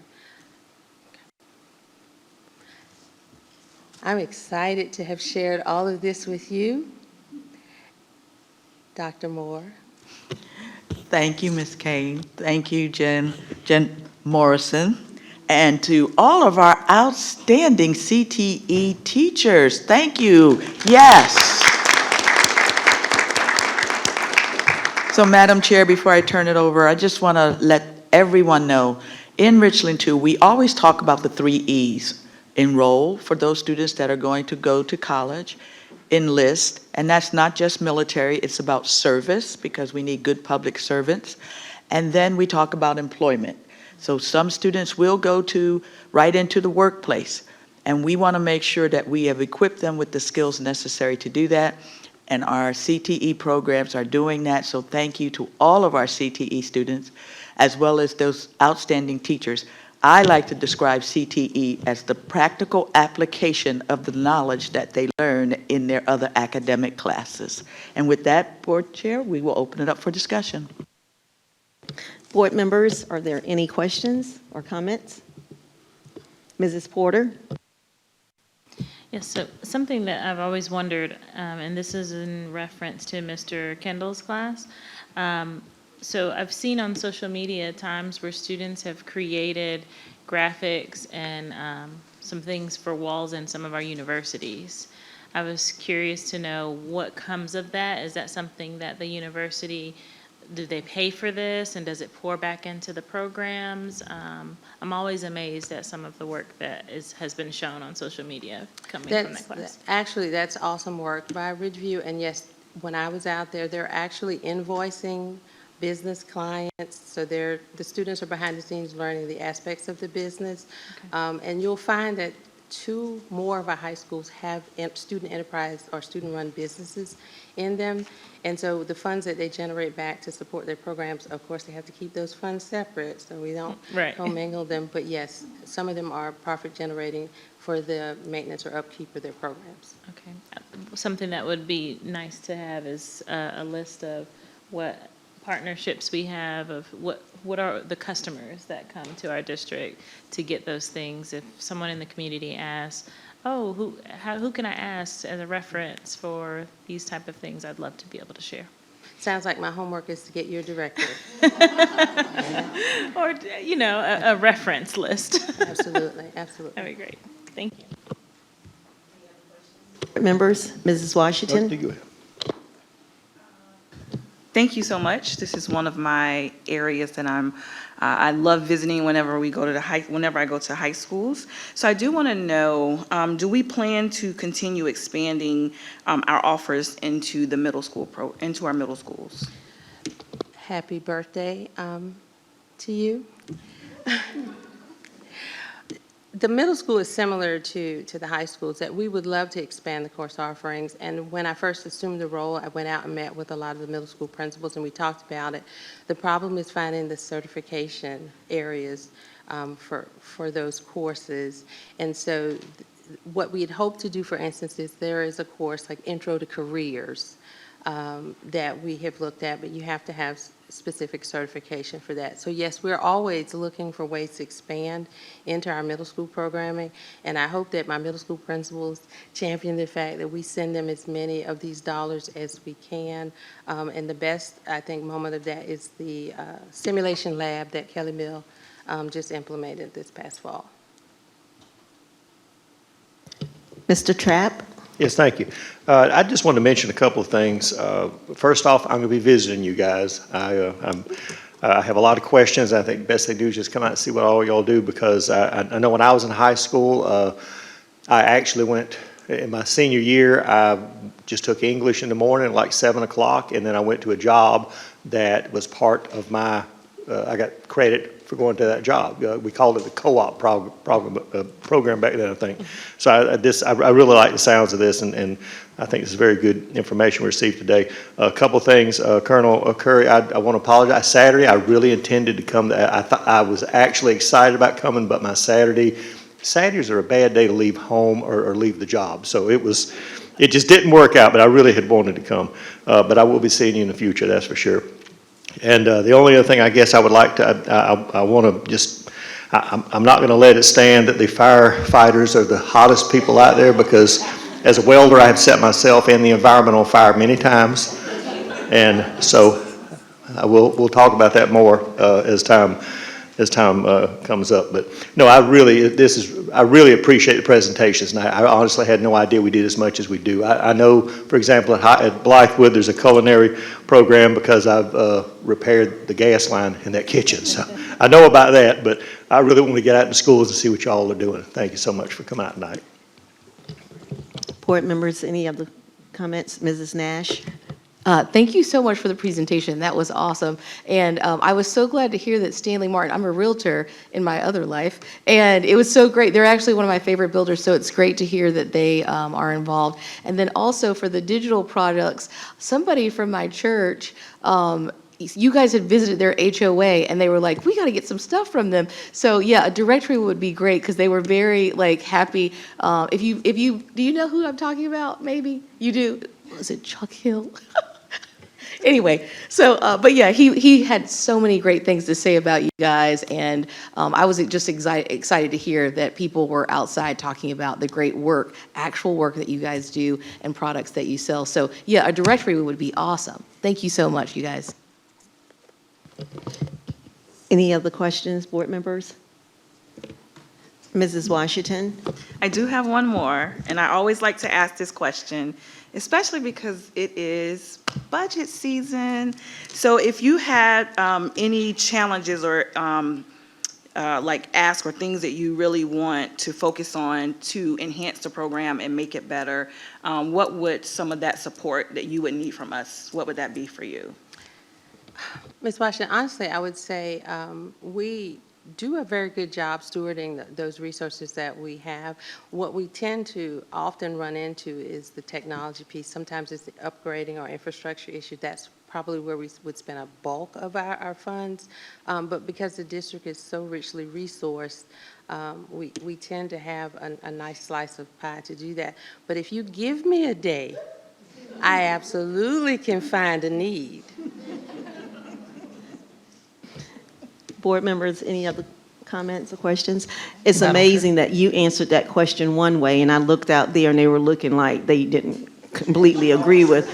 I'm excited to have shared all of this with you. Dr. Moore. Thank you, Ms. Kane. Thank you, Jen Morrison. And to all of our outstanding CTE teachers, thank you. Yes. So, Madam Chair, before I turn it over, I just want to let everyone know, in Richland 2, we always talk about the 3 E's. Enroll for those students that are going to go to college, enlist, and that's not just military, it's about service, because we need good public servants. And then we talk about employment. So some students will go right into the workplace, and we want to make sure that we have equipped them with the skills necessary to do that. And our CTE programs are doing that, so thank you to all of our CTE students, as well as those outstanding teachers. I like to describe CTE as the practical application of the knowledge that they learn in their other academic classes. And with that, Board Chair, we will open it up for discussion. Board members, are there any questions or comments? Mrs. Porter? Yes, so something that I've always wondered, and this is in reference to Mr. Kendall's class. So I've seen on social media times where students have created graphics and some things for walls in some of our universities. I was curious to know what comes of that. Is that something that the university, do they pay for this, and does it pour back into the programs? I'm always amazed at some of the work that has been shown on social media coming from that class. Actually, that's awesome work by Ridgeview, and yes, when I was out there, they're actually invoicing business clients, so the students are behind the scenes learning the aspects of the business. And you'll find that 2 more of our high schools have student enterprise or student-run businesses in them. And so the funds that they generate back to support their programs, of course, they have to keep those funds separate, so we don't commingle them. But yes, some of them are profit-generating for the maintenance or upkeep of their programs. Okay. Something that would be nice to have is a list of what partnerships we have, of what are the customers that come to our district to get those things. If someone in the community asks, oh, who can I ask as a reference for these type of things, I'd love to be able to share. Sounds like my homework is to get your director. Or, you know, a reference list. Absolutely, absolutely. That'd be great. Thank you. Members, Mrs. Washington? Thank you so much. This is one of my areas that I love visiting whenever I go to high schools. So I do want to know, do we plan to continue expanding our offers into the middle school into our middle schools? Happy birthday to you. The middle school is similar to the high schools, that we would love to expand the course offerings. And when I first assumed the role, I went out and met with a lot of the middle school principals, and we talked about it. The problem is finding the certification areas for those courses. And so what we'd hope to do, for instance, is there is a course like Intro to Careers that we have looked at, but you have to have specific certification for that. So yes, we're always looking for ways to expand into our middle school programming, and I hope that my middle school principals champion the fact that we send them as many of these dollars as we can. And the best, I think, moment of that is the simulation lab that Kelly Mill just implemented this past fall. Mr. Trapp? Yes, thank you. I just wanted to mention a couple of things. First off, I'm going to be visiting you guys. I have a lot of questions. I think the best thing to do is just come out and see what all y'all do, because I know when I was in high school, I actually went, in my senior year, I just took English in the morning at like 7 o'clock, and then I went to a job that was part of my, I got credit for going to that job. We called it the co-op program back then, I think. So I really like the sounds of this, and I think this is very good information we received today. A couple of things, Colonel Curry, I want to apologize. Saturday, I really intended to come. I was actually excited about coming, but my Saturdays are a bad day to leave home or leave the job. So it just didn't work out, but I really had wanted to come. But I will be seeing you in the future, that's for sure. And the only other thing I guess I would like to, I want to just, I'm not going to let it stand that the firefighters are the hottest people out there, because as a welder, I have set myself in the environment on fire many times. And so we'll talk about that more as time comes up. But no, I really appreciate the presentations, and I honestly had no idea we did as much as we do. I know, for example, at Blythewood, there's a culinary program because I've repaired the gas line in that kitchen. So I know about that, but I really want to get out into schools and see what y'all are doing. Thank you so much for coming out tonight. Board members, any other comments? Mrs. Nash? Thank you so much for the presentation. That was awesome. And I was so glad to hear that Stanley Martin, I'm a realtor in my other life, and it was so great. They're actually one of my favorite builders, so it's great to hear that they are involved. And then also for the digital products, somebody from my church, you guys had visited their HOA, and they were like, we got to get some stuff from them. So yeah, a directory would be great, because they were very happy. Do you know who I'm talking about? Maybe you do. Was it Chuck Hill? Anyway, so, but yeah, he had so many great things to say about you guys, and I was just excited to hear that people were outside talking about the great work, actual work that you guys do and products that you sell. So yeah, a directory would be awesome. Thank you so much, you guys. Any other questions, board members? Mrs. Washington? I do have one more, and I always like to ask this question, especially because it is budget season. So if you had any challenges or like ask or things that you really want to focus on to enhance the program and make it better, what would some of that support that you would need from us, what would that be for you? Ms. Washington, honestly, I would say we do a very good job stewarding those resources that we have. What we tend to often run into is the technology piece. Sometimes it's the upgrading or infrastructure issue. That's probably where we would spend a bulk of our funds. But because the district is so richly resourced, we tend to have a nice slice of pie to do that. But if you give me a day, I absolutely can find a need. Board members, any other comments or questions? It's amazing that you answered that question one way, and I looked out there and they were looking like they didn't completely agree with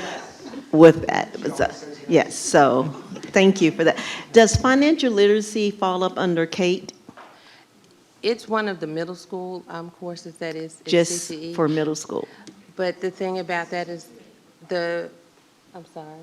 that. Yes, so thank you for that. Does financial literacy fall up under Kate? It's one of the middle school courses that is Just CTE. for middle school? But the thing about that is I'm sorry.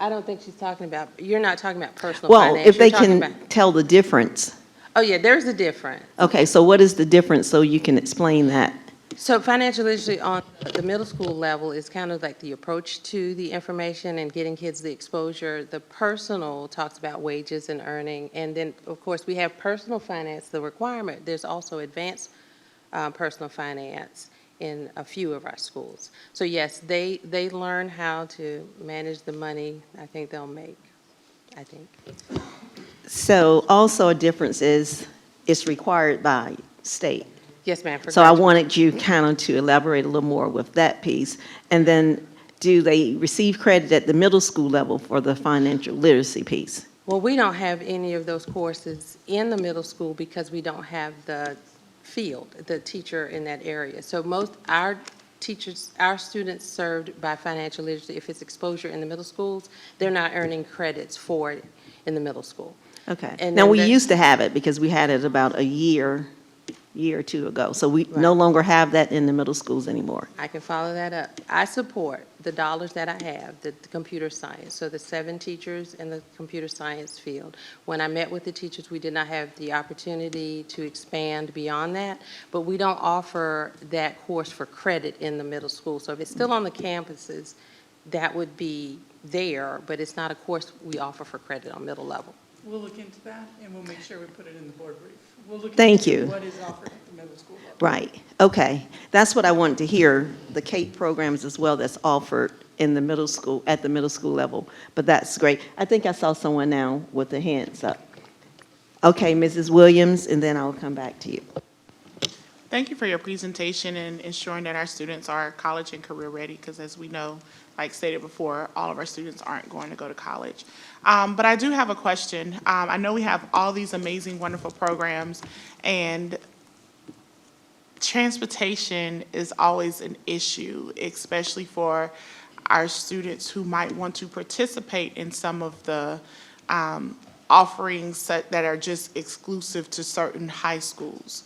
I don't think she's talking about, you're not talking about personal finance. Well, if they You're talking can about- tell the difference. Oh, yeah, there's a difference. Okay, so what is the difference so you can explain that? So financial literacy on the middle school level is kind of like the approach to the information and getting kids the exposure. The personal talks about wages and earning. And then, of course, we have personal finance, the requirement. There's also advanced personal finance in a few of our schools. So yes, they learn how to manage the money I think they'll make, I think. So also a difference is it's required by state. Yes, ma'am. So I wanted you kind of to elaborate a little more with that piece. And then do they receive credit at the middle school level for the financial literacy piece? Well, we don't have any of those courses in the middle school because we don't have the field, the teacher in that area. So most our teachers, our students served by financial literacy, if it's exposure in the middle schools, they're not earning credits for it in the middle school. Okay. And Now, then we used to have it because we had it about a year or two ago. So we no longer have that in the middle schools anymore. I can follow that up. I support the dollars that I have, the computer science, so the 7 teachers in the computer science field. When I met with the teachers, we did not have the opportunity to expand beyond that, but we don't offer that course for credit in the middle school. So if it's still on the campuses, that would be there, but it's not a course we offer for credit on middle level. We'll look into that, and we'll make sure we put it in the board brief. We'll look Thank into you. what is offered at the middle school level. Right. Okay. That's what I wanted to hear, the CAPE programs as well that's offered in the middle school, at the middle school level. But that's great. I think I saw someone now with their hands up. Okay, Mrs. Williams, and then I'll come back to you. Thank you for your presentation and ensuring that our students are college and career ready, because as we know, like stated before, all of our students aren't going to go to college. But I do have a question. I know we have all these amazing, wonderful programs, and transportation is always an issue, especially for our students who might want to participate in some of the offerings that are just exclusive to certain high schools.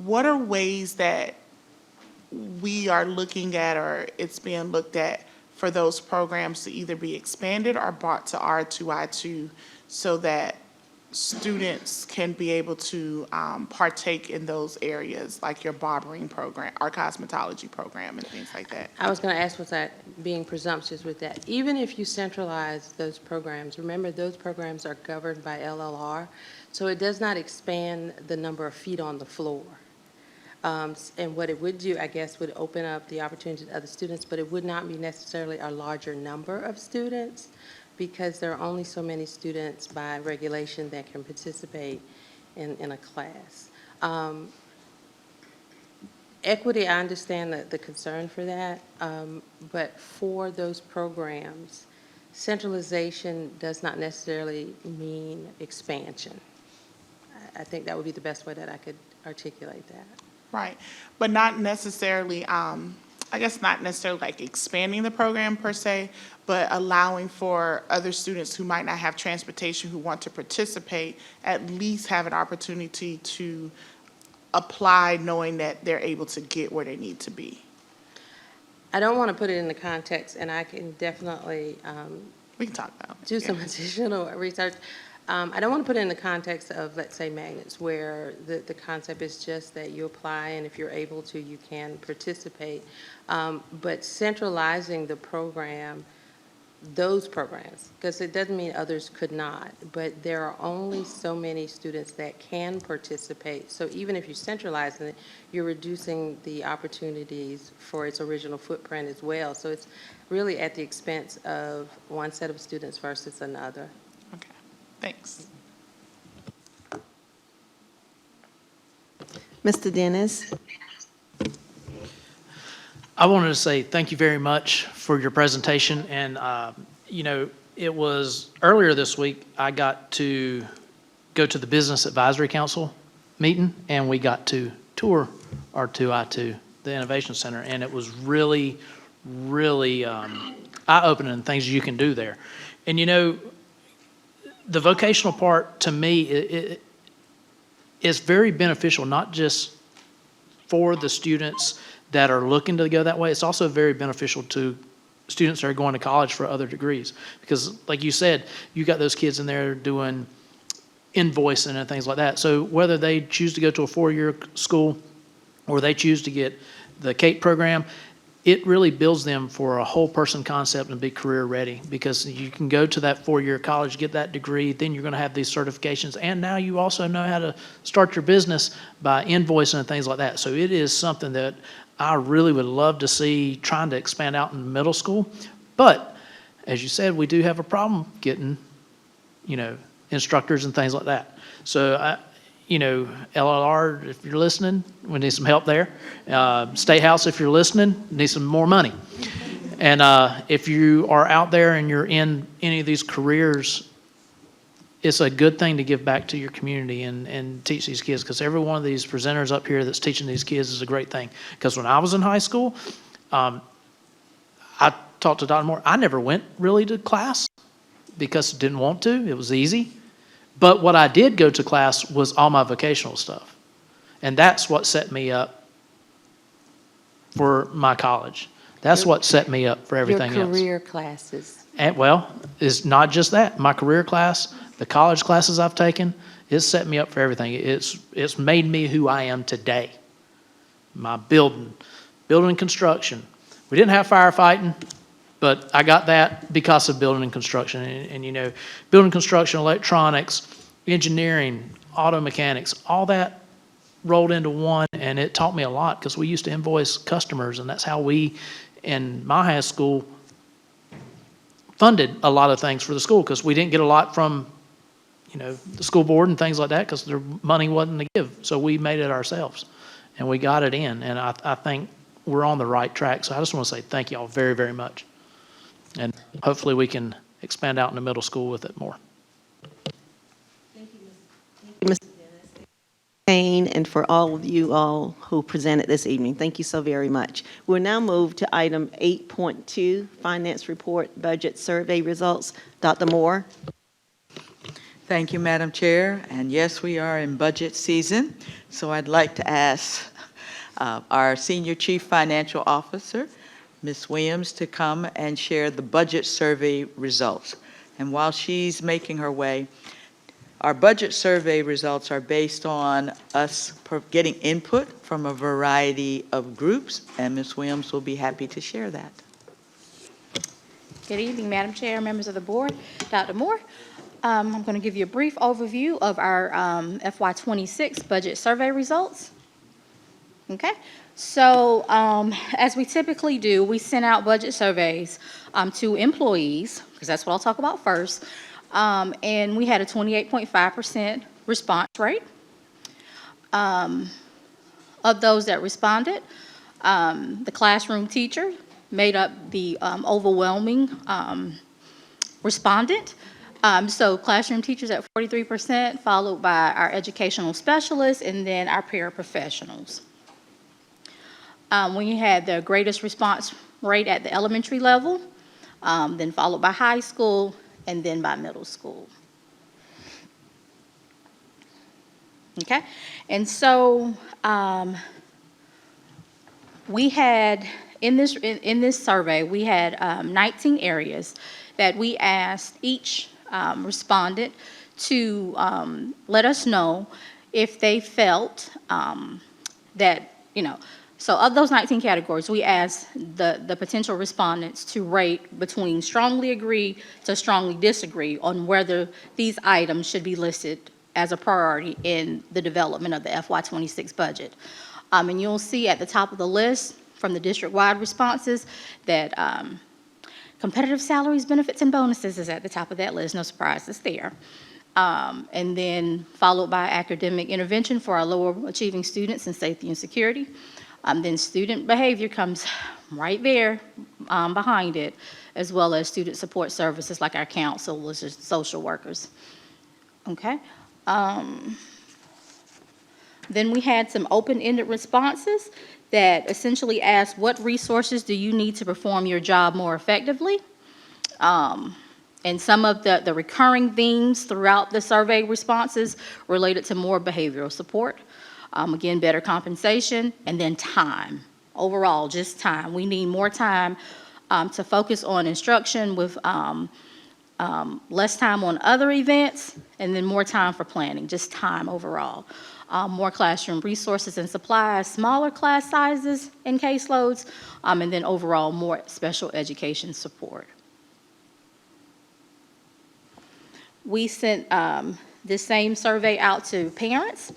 What are ways that we are looking at, or it's being looked at, for those programs to either be expanded or brought to R2I2 so that students can be able to partake in those areas, like your barbering program, our cosmetology program, and things like that? I was going to ask, was that being presumptuous with that? Even if you centralize those programs, remember those programs are governed by LLR, so it does not expand the number of feet on the floor. And what it would do, I guess, would open up the opportunity to other students, but it would not be necessarily a larger number of students because there are only so many students by regulation that can participate in a class. Equity, I understand the concern for that, but for those programs, centralization does not necessarily mean expansion. I think that would be the best way that I could articulate that. Right, but not necessarily, I guess not necessarily like expanding the program per se, but allowing for other students who might not have transportation who want to participate, at least have an opportunity to apply knowing that they're able to get where they need to be. I don't want to put it in the context, and I can definitely We can talk about it. do some additional research. I don't want to put it in the context of, let's say, magnets, where the concept is just that you apply, and if you're able to, you can participate. But centralizing the program, those programs, because it doesn't mean others could not, but there are only so many students that can participate. So even if you're centralizing it, you're reducing the opportunities for its original footprint as well. So it's really at the expense of one set of students versus another. Okay, thanks. Mr. Dennis? I wanted to say thank you very much for your presentation. And, you know, it was earlier this week, I got to go to the Business Advisory Council meeting, and we got to tour our 2I2, the Innovation Center. And it was really, really eye-opening things you can do there. And, you know, the vocational part, to me, is very beneficial, not just for the students that are looking to go that way. It's also very beneficial to students that are going to college for other degrees. Because like you said, you got those kids in there doing invoicing and things like that. So whether they choose to go to a 4-year school or they choose to get the CAPE program, it really builds them for a whole person concept and be career ready, because you can go to that 4-year college, get that degree, then you're going to have these certifications, and now you also know how to start your business by invoicing and things like that. So it is something that I really would love to see trying to expand out in middle school. But as you said, we do have a problem getting, you know, instructors and things like that. So you know, LLR, if you're listening, we need some help there. State House, if you're listening, need some more money. And if you are out there and you're in any of these careers, it's a good thing to give back to your community and teach these kids, because every one of these presenters up here that's teaching these kids is a great thing. Because when I was in high school, I talked to Dr. Moore. I never went really to class because I didn't want to. It was easy. But what I did go to class was all my vocational stuff. And that's what set me up for my college. That's what set me up for everything else. Your career classes. And, well, it's not just that. My career class, the college classes I've taken, it's set me up for everything. It's made me who I am today. My building and construction. We didn't have firefighting, but I got that because of building and construction. And you know, building, construction, electronics, engineering, auto mechanics, all that rolled into one, and it taught me a lot, because we used to invoice customers, and that's how we, in my high school, funded a lot of things for the school, because we didn't get a lot from, you know, the school board and things like that, because their money wasn't to give. So we made it ourselves, and we got it in, and I think we're on the right track. So I just want to say thank you all very, very much. And hopefully we can expand out in the middle school with it more. Thank you, Mr. Dennis, Payne, and for all of you all who presented this evening. Thank you so very much. We'll now move to item 8.2, Finance Report Budget Survey Results. Dr. Moore. Thank you, Madam Chair. And yes, we are in budget season, so I'd like to ask our Senior Chief Financial Officer, Ms. Williams, to come and share the budget survey results. And while she's making her way, our budget survey results are based on us getting input from a variety of groups, and Ms. Williams will be happy to share that. Good evening, Madam Chair, members of the board, Dr. Moore. I'm going to give you a brief overview of our FY26 budget survey results. Okay, so as we typically do, we send out budget surveys to employees, because that's what I'll talk about first, and we had a 28.5% response rate. Of those that responded, the classroom teacher made up the overwhelming respondent. So classroom teachers at 43%, followed by our educational specialists, and then our paraprofessionals. We had the greatest response rate at the elementary level, then followed by high school, and then by middle school. Okay, and so we had, in this survey, we had 19 areas that we asked each respondent to let us know if they felt that, so of those 19 categories, we asked the potential respondents to rate between strongly agree to strongly disagree on whether these items should be listed as a priority in the development of the FY26 budget. And you'll see at the top of the list from the district-wide responses that competitive salaries, benefits, and bonuses is at the top of that list. No surprises there. And then followed by academic intervention for our lower achieving students and safety and security. Then student behavior comes right there behind it, as well as student support services like our counselors or social workers. Okay. Then we had some open-ended responses that essentially asked, what resources do you need to perform your job more effectively? And some of the recurring themes throughout the survey responses related to more behavioral support. Again, better compensation, and then time. Overall, just time. We need more time to focus on instruction with less time on other events, and then more time for planning, just time overall. More classroom resources and supplies, smaller class sizes and caseloads, and then overall more special education support. We sent this same survey out to parents,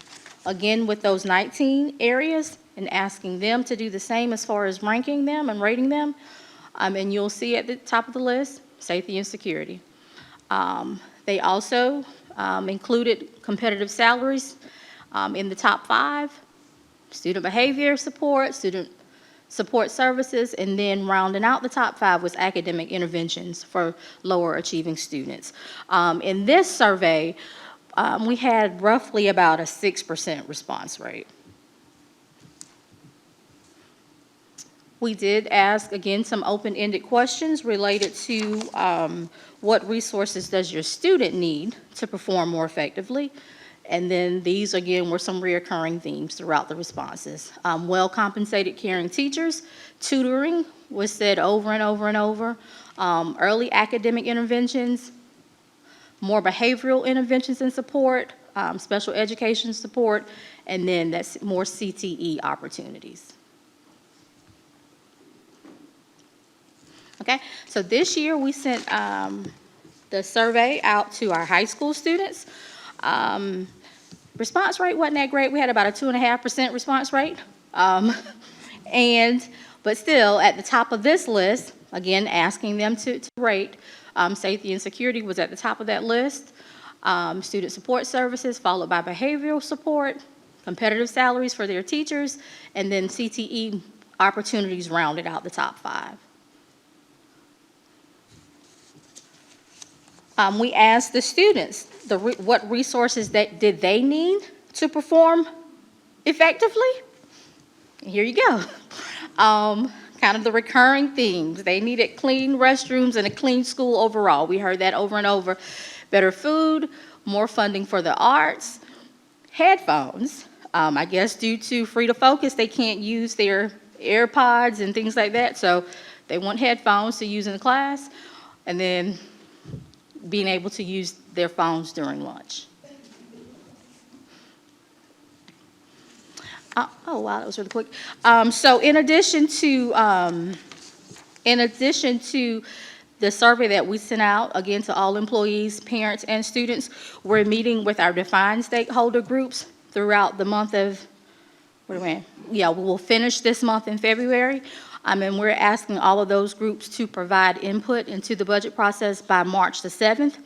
again with those 19 areas, and asking them to do the same as far as ranking them and rating them. And you'll see at the top of the list, safety and security. They also included competitive salaries in the top 5, student behavior support, student support services, and then rounding out the top 5 was academic interventions for lower achieving students. In this survey, we had roughly about a 6% response rate. We did ask, again, some open-ended questions related to what resources does your student need to perform more effectively? And then these, again, were some reoccurring themes throughout the responses. Well-compensated caring teachers, tutoring was said over and over and over, early academic interventions, more behavioral interventions and support, special education support, and then that's more CTE opportunities. Okay, so this year we sent the survey out to our high school students. Response rate wasn't that great. We had about a 2.5% response rate. But still, at the top of this list, again, asking them to rate, safety and security was at the top of that list. Student support services, followed by behavioral support, competitive salaries for their teachers, and then CTE opportunities rounded out the top 5. We asked the students what resources did they need to perform effectively. Here you go. Kind of the recurring themes. They needed clean restrooms and a clean school overall. We heard that over and over. Better food, more funding for the arts, headphones. I guess due to free to focus, they can't use their AirPods and things like that, so they want headphones to use in the class, and then being able to use their phones during lunch. Oh wow, that was really quick. So in addition to the survey that we sent out, again, to all employees, parents, and students, we're meeting with our defined stakeholder groups throughout the month of, we will finish this month in February. And we're asking all of those groups to provide input into the budget process by March the 7th.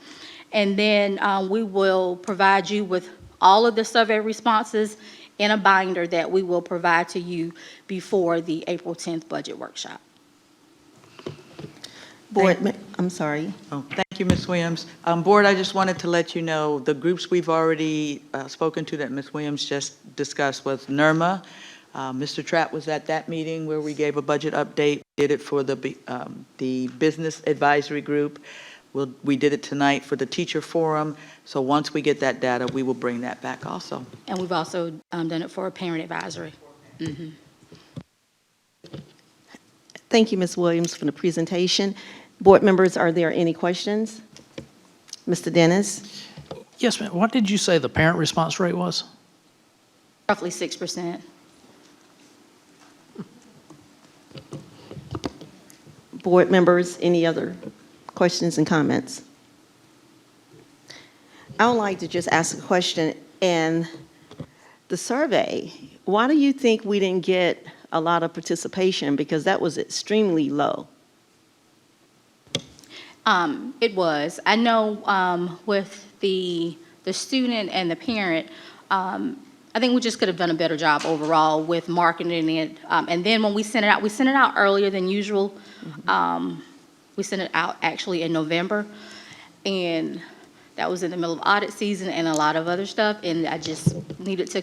And then we will provide you with all of the survey responses in a binder that we will provide to you before the April 10th budget workshop. I'm sorry. Oh, thank you, Ms. Williams. Board, I just wanted to let you know, the groups we've already spoken to that Ms. Williams just discussed was NERMA. Mr. Trapp was at that meeting where we gave a budget update. We did it for the Business Advisory Group. We did it tonight for the Teacher Forum. So once we get that data, we will bring that back also. And we've also done it for a parent advisory. Mhm. Thank you, Ms. Williams, for the presentation. Board members, are there any questions? Mr. Dennis? Yes, ma'am. What did you say the parent response rate was? Roughly 6%. Board members, any other questions and comments? I would like to just ask a question. And the survey, why do you think we didn't get a lot of participation? Because that was extremely low. It was. I know with the student and the parent, I think we just could have done a better job overall with marketing it. And then when we sent it out earlier than usual. We sent it out actually in November, and that was in the middle of audit season and a lot of other stuff, and I just needed to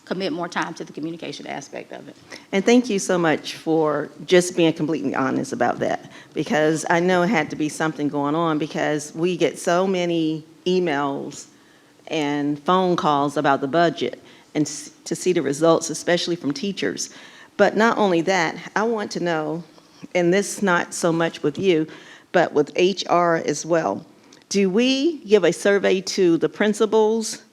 commit more time to the communication aspect of it. And thank you so much for just being completely honest about that, because I know it had to be something going on, because we get so many emails and phone calls about the budget and to see the results, especially from teachers. But not only that, I want to know, and this not so much with you, but with HR as well. Do we give a survey to the principals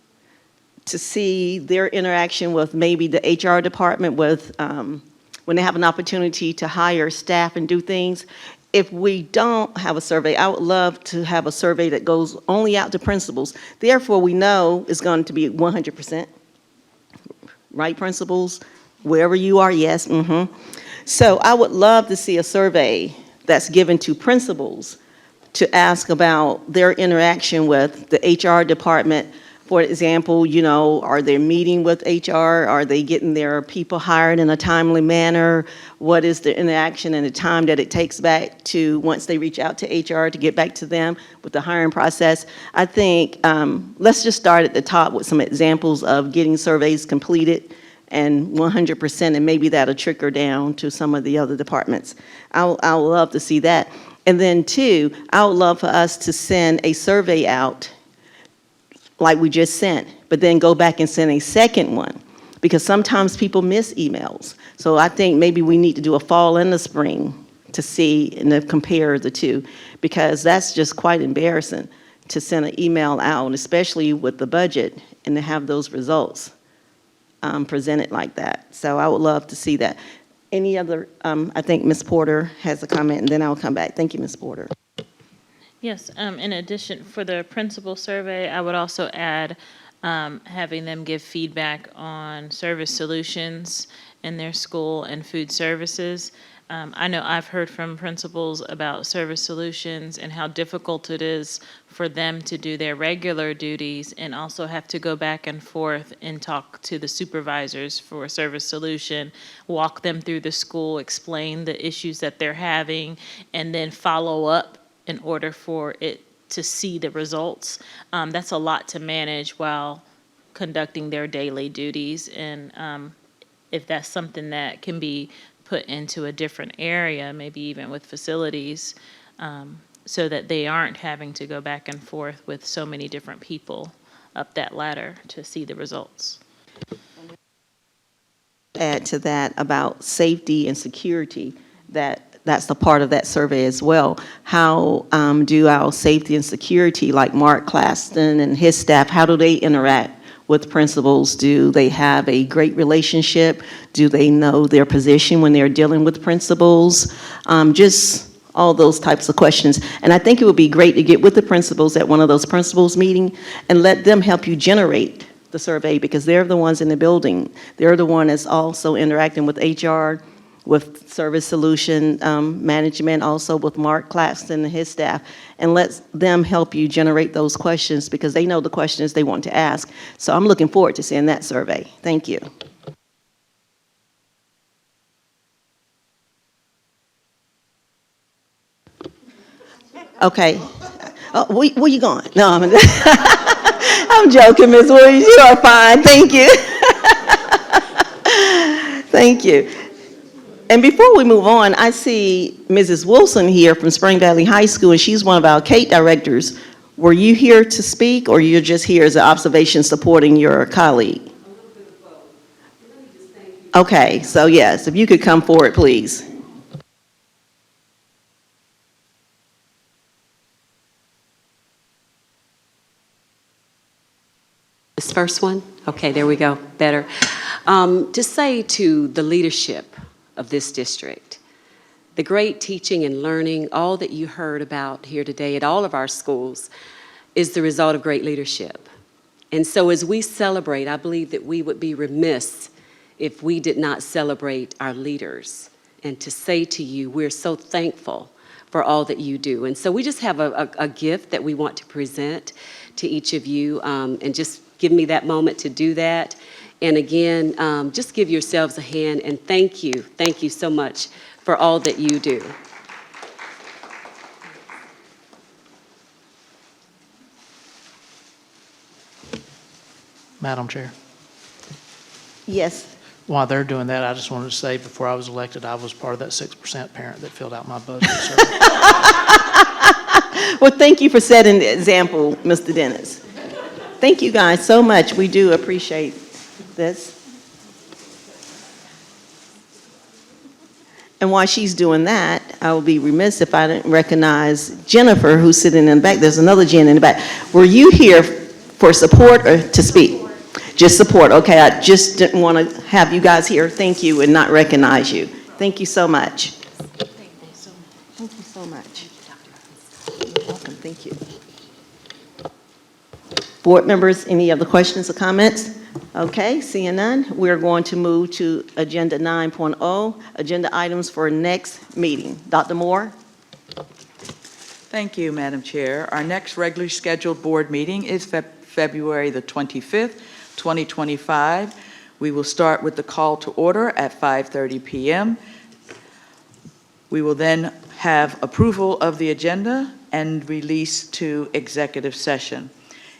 to see their interaction with maybe the HR department with when they have an opportunity to hire staff and do things? If we don't have a survey, I would love to have a survey that goes only out to principals. Therefore, we know it's going to be 100%. Right, principals? Wherever you are, yes. So I would love to see a survey that's given to principals to ask about their interaction with the HR department. For example, you know, are they meeting with HR? Are they getting their people hired in a timely manner? What is the interaction and the time that it takes back to once they reach out to HR to get back to them with the hiring process? I think let's just start at the top with some examples of getting surveys completed and 100%, and maybe that'll trickle down to some of the other departments. I would love to see that. And then two, I would love for us to send a survey out like we just sent, but then go back and send a second one, because sometimes people miss emails. So I think maybe we need to do a fall and a spring to see and to compare the two, because that's just quite embarrassing to send an email out, especially with the budget, and to have those results presented like that. So I would love to see that. Any other, I think Ms. Porter has a comment, and then I'll come back. Thank you, Ms. Porter. Yes, in addition, for the principal survey, I would also add having them give feedback on service solutions in their school and food services. I know I've heard from principals about service solutions and how difficult it is for them to do their regular duties and also have to go back and forth and talk to the supervisors for a service solution, walk them through the school, explain the issues that they're having, and then follow up in order for it to see the results. That's a lot to manage while conducting their daily duties. And if that's something that can be put into a different area, maybe even with facilities, so that they aren't having to go back and forth with so many different people up that ladder to see the results. Add to that about safety and security, that's a part of that survey as well. How do our safety and security, like Mark Claston and his staff, how do they interact with principals? Do they have a great relationship? Do they know their position when they're dealing with principals? Just all those types of questions. And I think it would be great to get with the principals at one of those principals meetings and let them help you generate the survey, because they're the ones in the building. They're the one that's also interacting with HR with Service Solution Management, also with Mark Claxton and his staff, and let them help you generate those questions because they know the questions they want to ask. So I'm looking forward to seeing that survey. Thank you. Okay. Oh, where you going? No, I'm joking, Ms. Williams. You are fine. Thank you. Thank you. And before we move on, I see Mrs. Wilson here from Spring Valley High School, and she's one of our CATE directors. Were you here to speak, or you're just here as an observation supporting your colleague? Okay, so yes, if you could come forward, please. This first one? Okay, there we go, better. To say to the leadership of this district, the great teaching and learning, all that you heard about here today at all of our schools is the result of great leadership. And so as we celebrate, I believe that we would be remiss if we did not celebrate our leaders. And to say to you, we're so thankful for all that you do. And so we just have a gift that we want to present to each of you, and just give me that moment to do that. And again, just give yourselves a hand and thank you so much for all that you do. Madam Chair, Yes. while they're doing that, I just wanted to say, before I was elected, I was part of that 6% parent that filled out my budget survey. Well, thank you for setting the example, Mr. Dennis. Thank you guys so much. We do appreciate this. And while she's doing that, I will be remiss if I didn't recognize Jennifer, who's sitting in the back. There's another Jen in the back. Were you here for support or to speak? Just support. Okay, I just didn't want to have you guys here, thank you, and not recognize you. Thank you so much. Thank you so much. You're welcome, thank you. Board members, any other questions or comments? Okay, seeing none, we're going to move to Agenda 9.0, agenda items for next meeting. Dr. Moore? Thank you, Madam Chair. Our next regularly scheduled board meeting is February the 25th, 2025. We will start with the call to order at 5:30 p.m. We will then have approval of the agenda and release to executive session.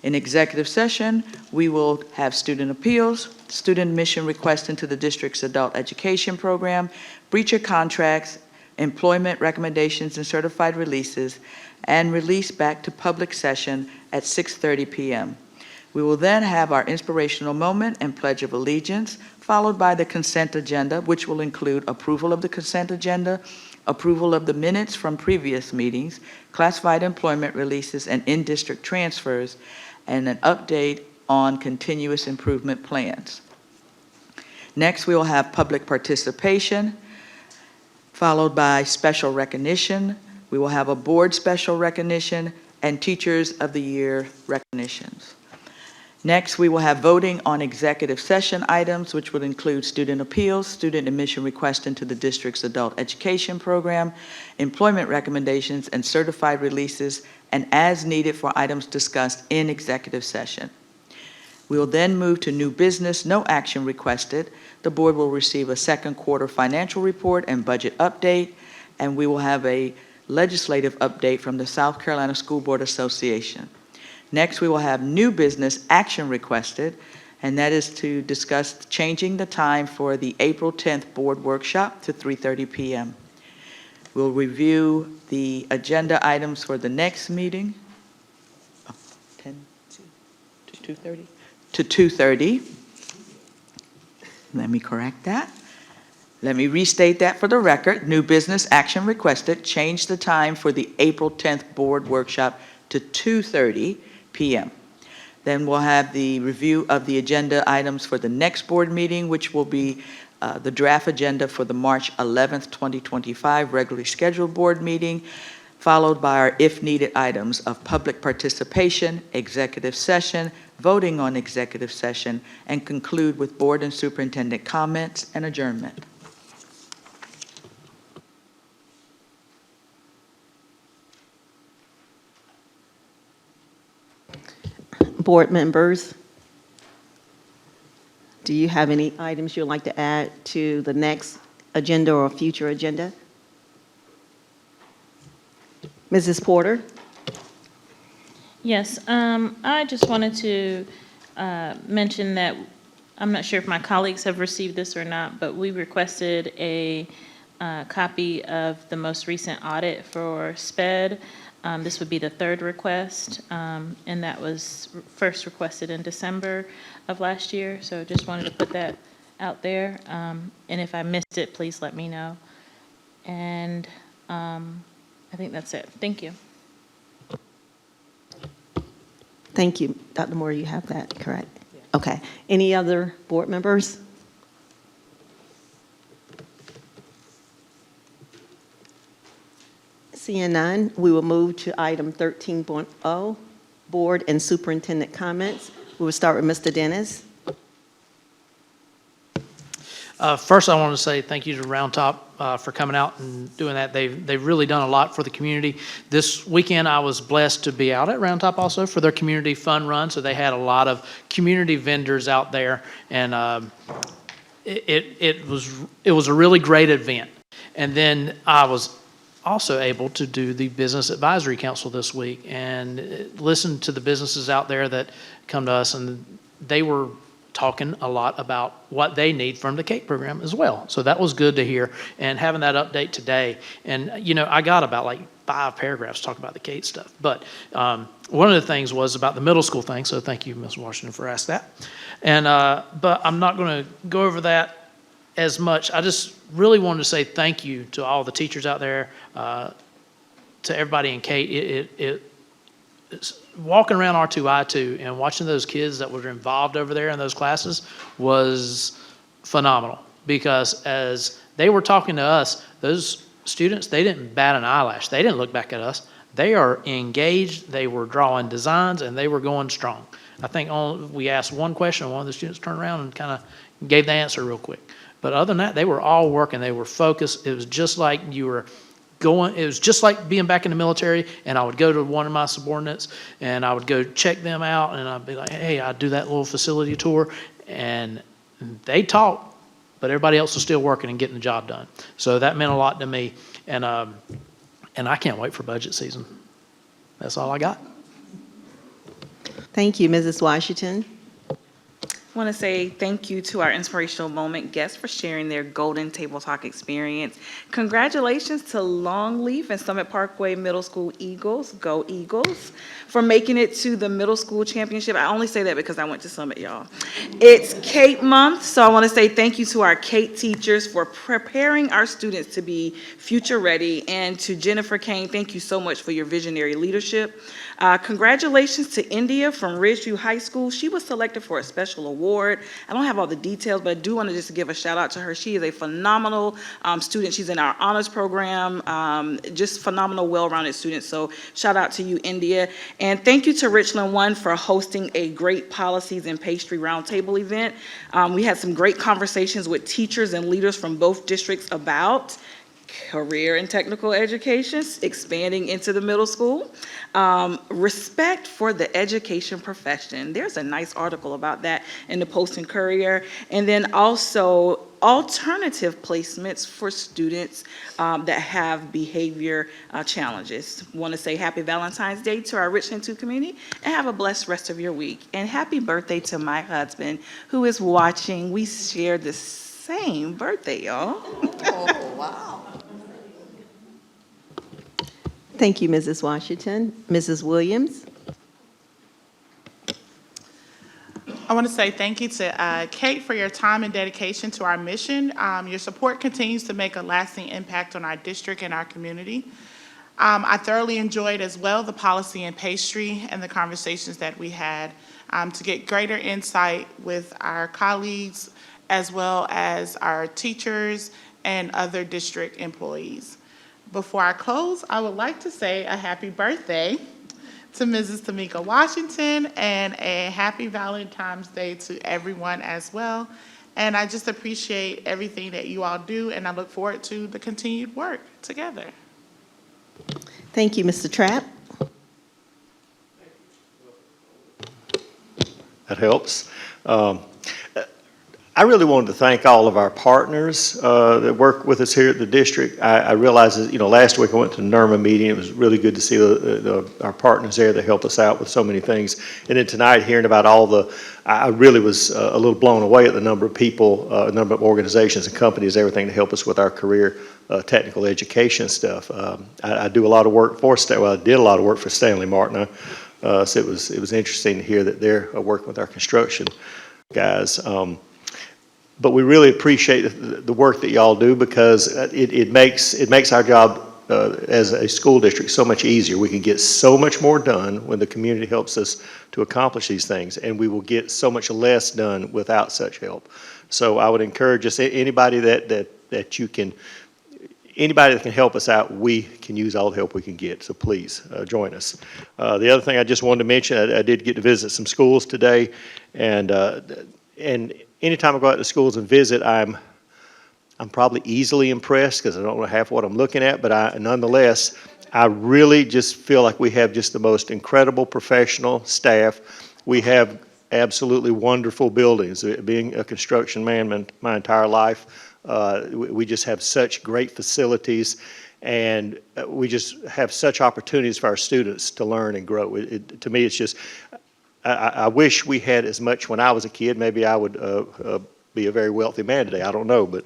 In executive session, we will have student appeals, student admission requests into the district's adult education program, breach of contracts, employment recommendations and certified releases, and release back to public session at 6:30 p.m. We will then have our inspirational moment and Pledge of Allegiance, followed by the consent agenda, which will include approval of the consent agenda, approval of the minutes from previous meetings, classified employment releases and in-district transfers, and an update on continuous improvement plans. Next, we will have public participation, followed by special recognition. We will have a board special recognition and Teachers of the Year recognitions. Next, we will have voting on executive session items, which would include student appeals, student admission request into the district's adult education program, employment recommendations and certified releases, and as needed for items discussed in executive session. We will then move to new business, no action requested. The board will receive a second quarter financial report and budget update, and we will have a legislative update from the South Carolina School Board Association. Next, we will have new business action requested, and that is to discuss changing the time for the April 10th board workshop to 3:30 p.m. We'll review the agenda items for the next meeting. 10 to 2:30? To 2:30. Let me correct that. Let me restate that for the record. New business action requested, change the time for the April 10th board workshop to 2:30 p.m. Then we'll have the review of the agenda items for the next board meeting, which will be the draft agenda for the March 11th, 2025 regularly scheduled board meeting, followed by our if needed items of public participation, executive session, voting on executive session, and conclude with board and superintendent comments and adjournment. board members, do you have any items you'd like to add to the next agenda or future agenda? Mrs. Porter? Yes, I just wanted to mention that I'm not sure if my colleagues have received this or not, but we requested a copy of the most recent audit for SPED. This would be the third request, and that was first requested in December of last year. So just wanted to put that out there. And if I missed it, please let me know. And I think that's it. Thank you. Thank you. Dr. Moore, you have that, correct? Okay. Any other board members? Seeing none, we will move to item 13.0, board and superintendent comments. We will start with Mr. Dennis. First, I want to say thank you to Round Top for coming out and doing that. They've really done a lot for the community. This weekend, I was blessed to be out at Round Top also for their community fun run. So they had a lot of community vendors out there, and it was a really great event. And then I was also able to do the Business Advisory Council this week and listen to the businesses out there that come to us, and they were talking a lot about what they need from the CATE program as well. So that was good to hear, and having that update today. And, you know, I got about like 5 paragraphs talking about the CATE stuff. But one of the things was about the middle school thing, so thank you, Ms. Washington, for asking that. And but I'm not going to go over that as much. I just really wanted to say thank you to all the teachers out there, to everybody in CATE. It's walking around R2I2 and watching those kids that were involved over there in those classes was phenomenal, because as they were talking to us, those students, they didn't bat an eyelash. They didn't look back at us. They are engaged. They were drawing designs, and they were going strong. I think we asked one question, and one of the students turned around and kind of gave the answer real quick. But other than that, they were all working. They were focused. It was just like you were going, it was just like being back in the military, and I would go to one of my subordinates, and I would go check them out, and I'd be like, hey, I'd do that little facility tour, and they talk, but everybody else was still working and getting the job done. So that meant a lot to me, and I can't wait for budget season. That's all I got. Thank you, Mrs. Washington. I want to say thank you to our inspirational moment guests for sharing their golden table talk experience. Congratulations to Longleaf and Summit Parkway Middle School Eagles, go Eagles, for making it to the middle school championship. I only say that because I went to Summit, y'all. It's CATE month, so I want to say thank you to our CATE teachers for preparing our students to be future ready. And to Jennifer Kane, thank you so much for your visionary leadership. Congratulations to India from Ridgeview High School. She was selected for a special award. I don't have all the details, but I do want to just give a shout out to her. She is a phenomenal student. She's in our honors program, just phenomenal, well-rounded student. So shout out to you, India. And thank you to Richland 1 for hosting a great policies and pastry roundtable event. We had some great conversations with teachers and leaders from both districts about career and technical education, expanding into the middle school, respect for the education profession. There's a nice article about that in the Post and Courier. And then also alternative placements for students that have behavior challenges. Want to say happy Valentine's Day to our Richland 2 community, and have a blessed rest of your week. And happy birthday to my husband who is watching. We share the same birthday, y'all. Oh, wow. Thank you, Mrs. Washington. Mrs. Williams? I want to say thank you to Kate for your time and dedication to our mission. Your support continues to make a lasting impact on our district and our community. I thoroughly enjoyed as well the policy and pastry and the conversations that we had to get greater insight with our colleagues as well as our teachers and other district employees. Before I close, I would like to say a happy birthday to Mrs. Tamika Washington and a happy Valentine's Day to everyone as well. And I just appreciate everything that you all do, and I look forward to the continued work together. Thank you, Mr. Trapp. That helps. I really wanted to thank all of our partners that work with us here at the district. I realize that, last week I went to the NERMA meeting. It was really good to see our partners there that help us out with so many things. And then tonight, hearing about I really was a little blown away at the number of people, number of organizations and companies, everything to help us with our career technical education stuff. I do a lot of work for I did a lot of work for Stanley Martin. So it was interesting to hear that they're working with our construction guys. But we really appreciate the work that y'all do, because it makes our job as a school district so much easier. We can get so much more done when the community helps us to accomplish these things, and we will get so much less done without such help. So I would encourage us, anybody that can help us out, we can use all the help we can get. So please join us. The other thing I just wanted to mention, I did get to visit some schools today, and anytime I go out to schools and visit, I'm probably easily impressed, because I don't know half what I'm looking at, but nonetheless, I really just feel like we have just the most incredible professional staff. We have absolutely wonderful buildings. Being a construction man my entire life, we just have such great facilities, and we just have such opportunities for our students to learn and grow. To me, it's just, I wish we had as much when I was a kid. Maybe I would be a very wealthy man today. I don't know. But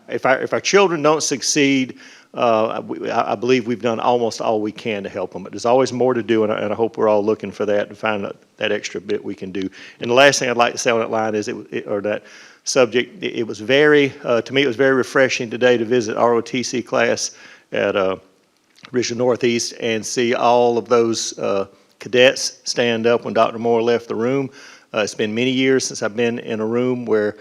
if our children don't succeed, I believe we've done almost all we can to help them. But there's always more to do, and I hope we're all looking for that, to find that extra bit we can do. And the last thing I'd like to say on that line is, or that subject, it was very, to me, it was very refreshing today to visit ROTC class at Richland Northeast and see all of those cadets stand up when Dr. Moore left the room. It's been many years since I've been in a room where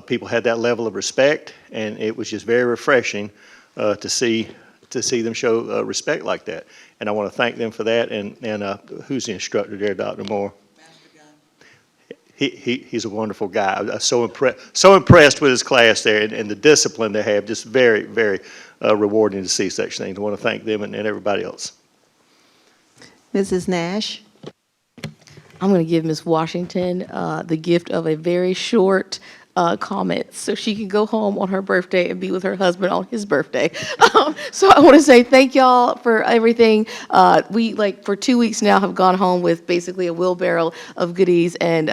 people had that level of respect, and it was just very refreshing to see them show respect like that. And I want to thank them for that. And who's the instructor there, Dr. Moore? He's a wonderful guy. I'm so impressed with his class there, and the discipline they have. Just very, very rewarding to see such things. I want to thank them and everybody else. Mrs. Nash? I'm going to give Ms. Washington the gift of a very short comment, so she can go home on her birthday and be with her husband on his birthday. So I want to say thank y'all for everything. We, for 2 weeks now, have gone home with basically a wheelbarrow of goodies, and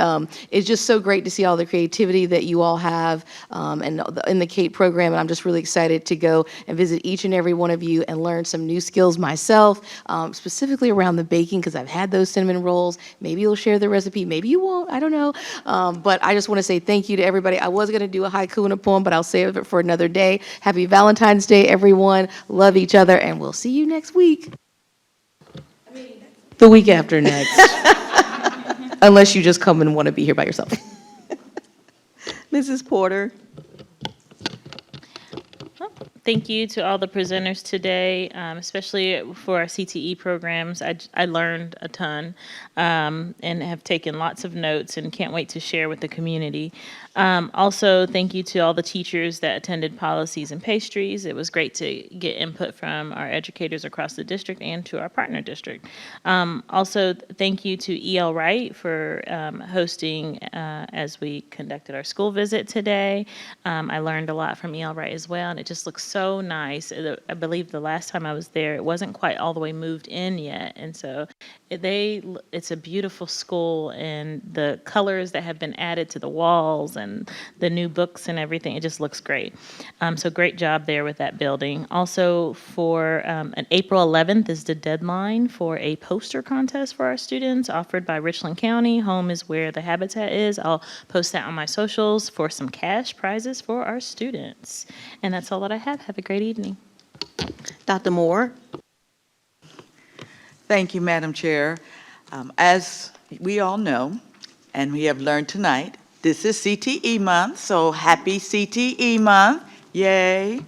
it's just so great to see all the creativity that you all have in the CAPE program, and I'm just really excited to go and visit each and every one of you and learn some new skills myself, specifically around the baking, because I've had those cinnamon rolls. Maybe you'll share the recipe, maybe you won't, I don't know. But I just want to say thank you to everybody. I was going to do a haiku and a poem, but I'll save it for another day. Happy Valentine's Day, everyone. Love each other, and we'll see you next week. The week after next. Unless you just come and want to be here by yourself. Mrs. Porter? Thank you to all the presenters today, especially for our CTE programs. I learned a ton and have taken lots of notes and can't wait to share with the community. Also, thank you to all the teachers that attended policies and pastries. It was great to get input from our educators across the district and to our partner district. Also, thank you to E.L. Wright for hosting as we conducted our school visit today. I learned a lot from E.L. Wright as well, and it just looks so nice. I believe the last time I was there, it wasn't quite all the way moved in yet, and so it's a beautiful school, and the colors that have been added to the walls and the new books and everything, it just looks great. So great job there with that building. Also, for April 11th is the deadline for a poster contest for our students offered by Richland County. Home is where the habitat is. I'll post that on my socials for some cash prizes for our students. And that's all that I have. Have a great evening. Dr. Moore? Thank you, Madam Chair. As we all know, and we have learned tonight, this is CTE month, so happy CTE month, yay.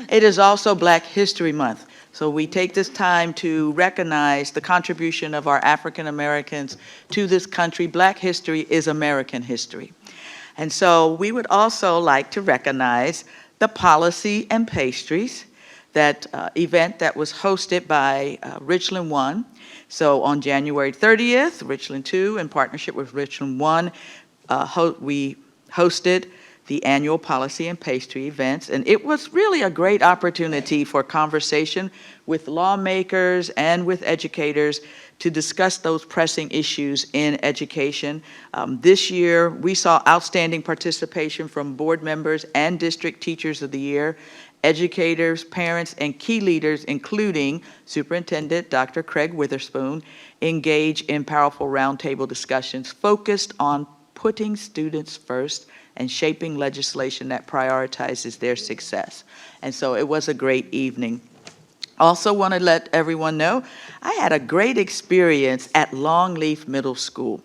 It is also Black History Month, so we take this time to recognize the contribution of our African Americans to this country. Black history is American history. And so we would also like to recognize the policy and pastries that event that was hosted by Richland 1. So on January 30th, Richland 2, in partnership with Richland 1, we hosted the annual policy and pastry events, and it was really a great opportunity for conversation with lawmakers and with educators to discuss those pressing issues in education. This year, we saw outstanding participation from board members and district teachers of the year, educators, parents, and key leaders, including Superintendent Dr. Craig Witherspoon, engage in powerful roundtable discussions focused on putting students first and shaping legislation that prioritizes their success. And so it was a great evening. Also want to let everyone know, I had a great experience at Longleaf Middle School.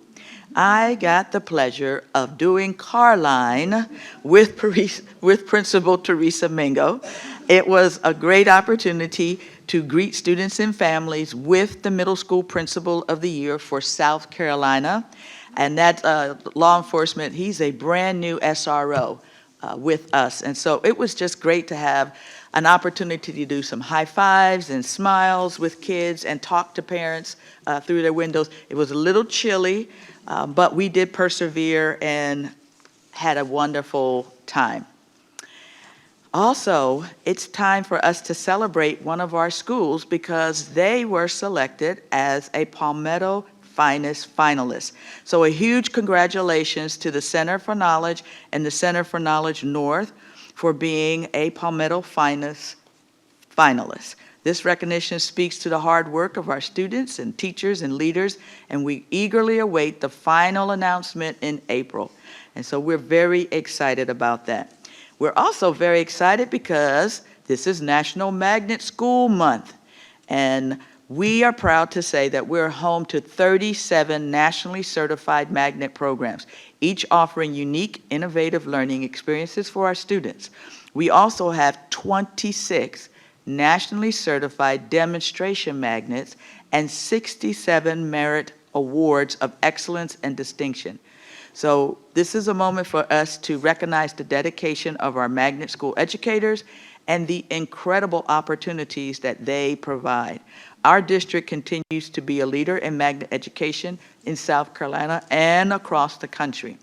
I got the pleasure of doing car line with Principal Teresa Mingo. It was a great opportunity to greet students and families with the Middle School Principal of the Year for South Carolina. And that law enforcement, he's a brand new SRO with us. And so it was just great to have an opportunity to do some high fives and smiles with kids and talk to parents through their windows. It was a little chilly, but we did persevere and had a wonderful time. Also, it's time for us to celebrate one of our schools because they were selected as a Palmetto Finest finalist. So a huge congratulations to the Center for Knowledge and the Center for Knowledge North for being a Palmetto Finest finalist. This recognition speaks to the hard work of our students and teachers and leaders, and we eagerly await the final announcement in April. And so we're very excited about that. We're also very excited because this is National Magnet School Month, and we are proud to say that we're home to 37 nationally certified magnet programs, each offering unique, innovative learning experiences for our students. We also have 26 nationally certified demonstration magnets and 67 merit awards of excellence and distinction. So this is a moment for us to recognize the dedication of our magnet school educators and the incredible opportunities that they provide. Our district continues to be a leader in magnet education in South Carolina and across the country.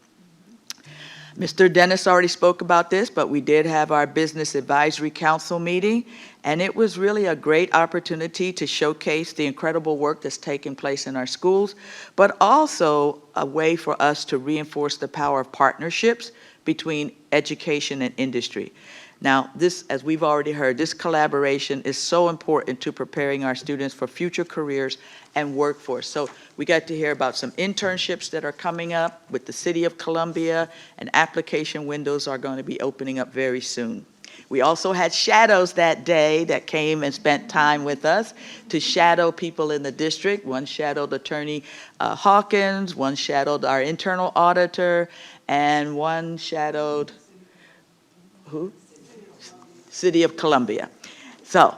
Mr. Dennis already spoke about this, but we did have our Business Advisory Council meeting, and it was really a great opportunity to showcase the incredible work that's taking place in our schools, but also a way for us to reinforce the power of partnerships between education and industry. Now, this, as we've already heard, this collaboration is so important to preparing our students for future careers and workforce. So we got to hear about some internships that are coming up with the City of Columbia, and application windows are going to be opening up very soon. We also had shadows that day that came and spent time with us to shadow people in the district. One shadowed Attorney Hawkins, one shadowed our internal auditor, and one shadowed, who? City of Columbia. So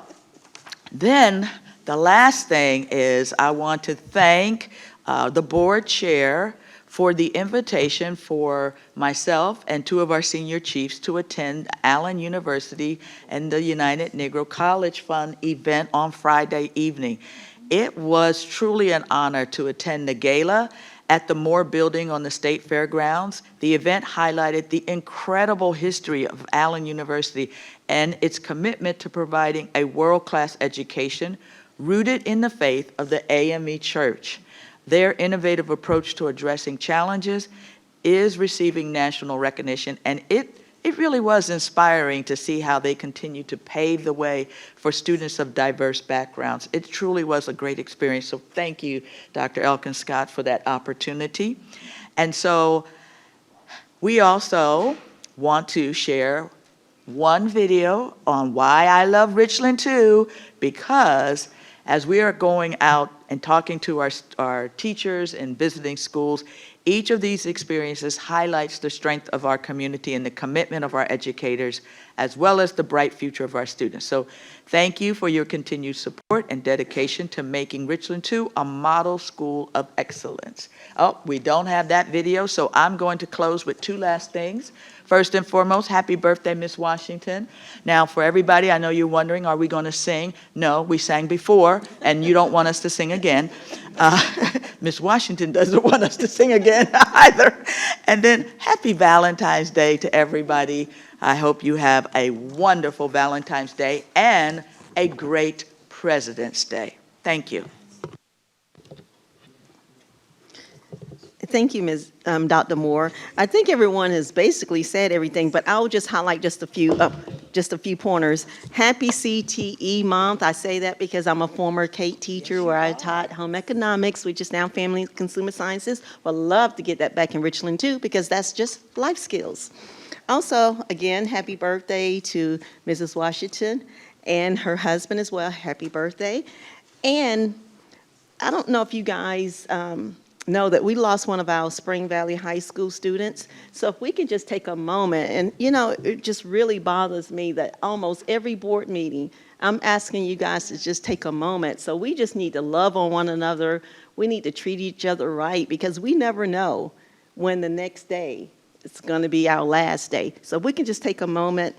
then the last thing is I want to thank the board chair for the invitation for myself and two of our senior chiefs to attend Allen University and the United Negro College Fund event on Friday evening. It was truly an honor to attend the gala at the Moore Building on the State Fairgrounds. The event highlighted the incredible history of Allen University and its commitment to providing a world-class education rooted in the faith of the AME Church. Their innovative approach to addressing challenges is receiving national recognition, and it really was inspiring to see how they continue to pave the way for students of diverse backgrounds. It truly was a great experience. So thank you, Dr. Elkin Scott, for that opportunity. And so we also want to share one video on why I love Richland too, because as we are going out and talking to our teachers and visiting schools, each of these experiences highlights the strength of our community and the commitment of our educators, as well as the bright future of our students. So thank you for your continued support and dedication to making Richland 2 a model school of excellence. Oh, we don't have that video, so I'm going to close with two last things. First and foremost, happy birthday, Miss Washington. Now, for everybody, I know you're wondering, are we going to sing? No, we sang before, and you don't want us to sing again. Miss Washington doesn't want us to sing again either. And then, happy Valentine's Day to everybody. I hope you have a wonderful Valentine's Day and a great President's Day. Thank you. Thank you, Dr. Moore. I think everyone has basically said everything, but I'll just highlight just a few pointers. Happy CTE month. I say that because I'm a former CATE teacher where I taught home economics, which is now family and consumer sciences. Would love to get that back in Richland too, because that's just life skills. Also, again, happy birthday to Mrs. Washington and her husband as well. Happy birthday. And I don't know if you guys know that we lost one of our Spring Valley High School students. So if we can just take a moment, and it just really bothers me that almost every board meeting, I'm asking you guys to just take a moment. So we just need to love on one another. We need to treat each other right, because we never know when the next day it's going to be our last day. So if we can just take a moment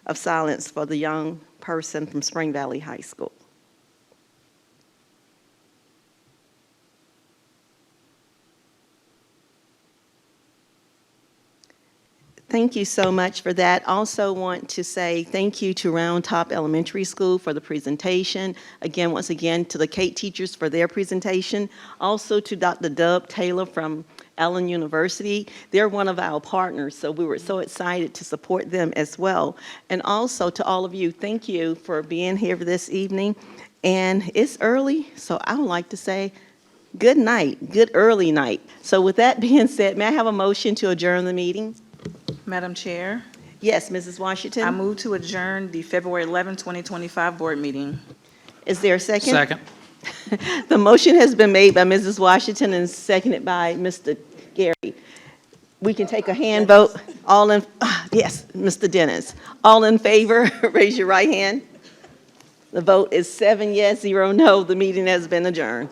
of silence for the young person from Spring Valley High School. Thank you so much for that. Also want to say thank you to Round Top Elementary School for the presentation. Again, once again, to the CATE teachers for their presentation. Also to Dr. Dub Taylor from Allen University. They're one of our partners, so we were so excited to support them as well. And also to all of you, thank you for being here this evening. And it's early, so I would like to say good night, good early night. So with that being said, may I have a motion to adjourn the meeting? Madam Chair, Yes, Mrs. Washington? I move to adjourn the February 11, 2025 board meeting. Is there a second? Second. The motion has been made by Mrs. Washington and seconded by Mr. Gary. We can take a hand vote. Yes, Mr. Dennis. All in favor, raise your right hand. The vote is 7 yes, 0 no. The meeting has been adjourned.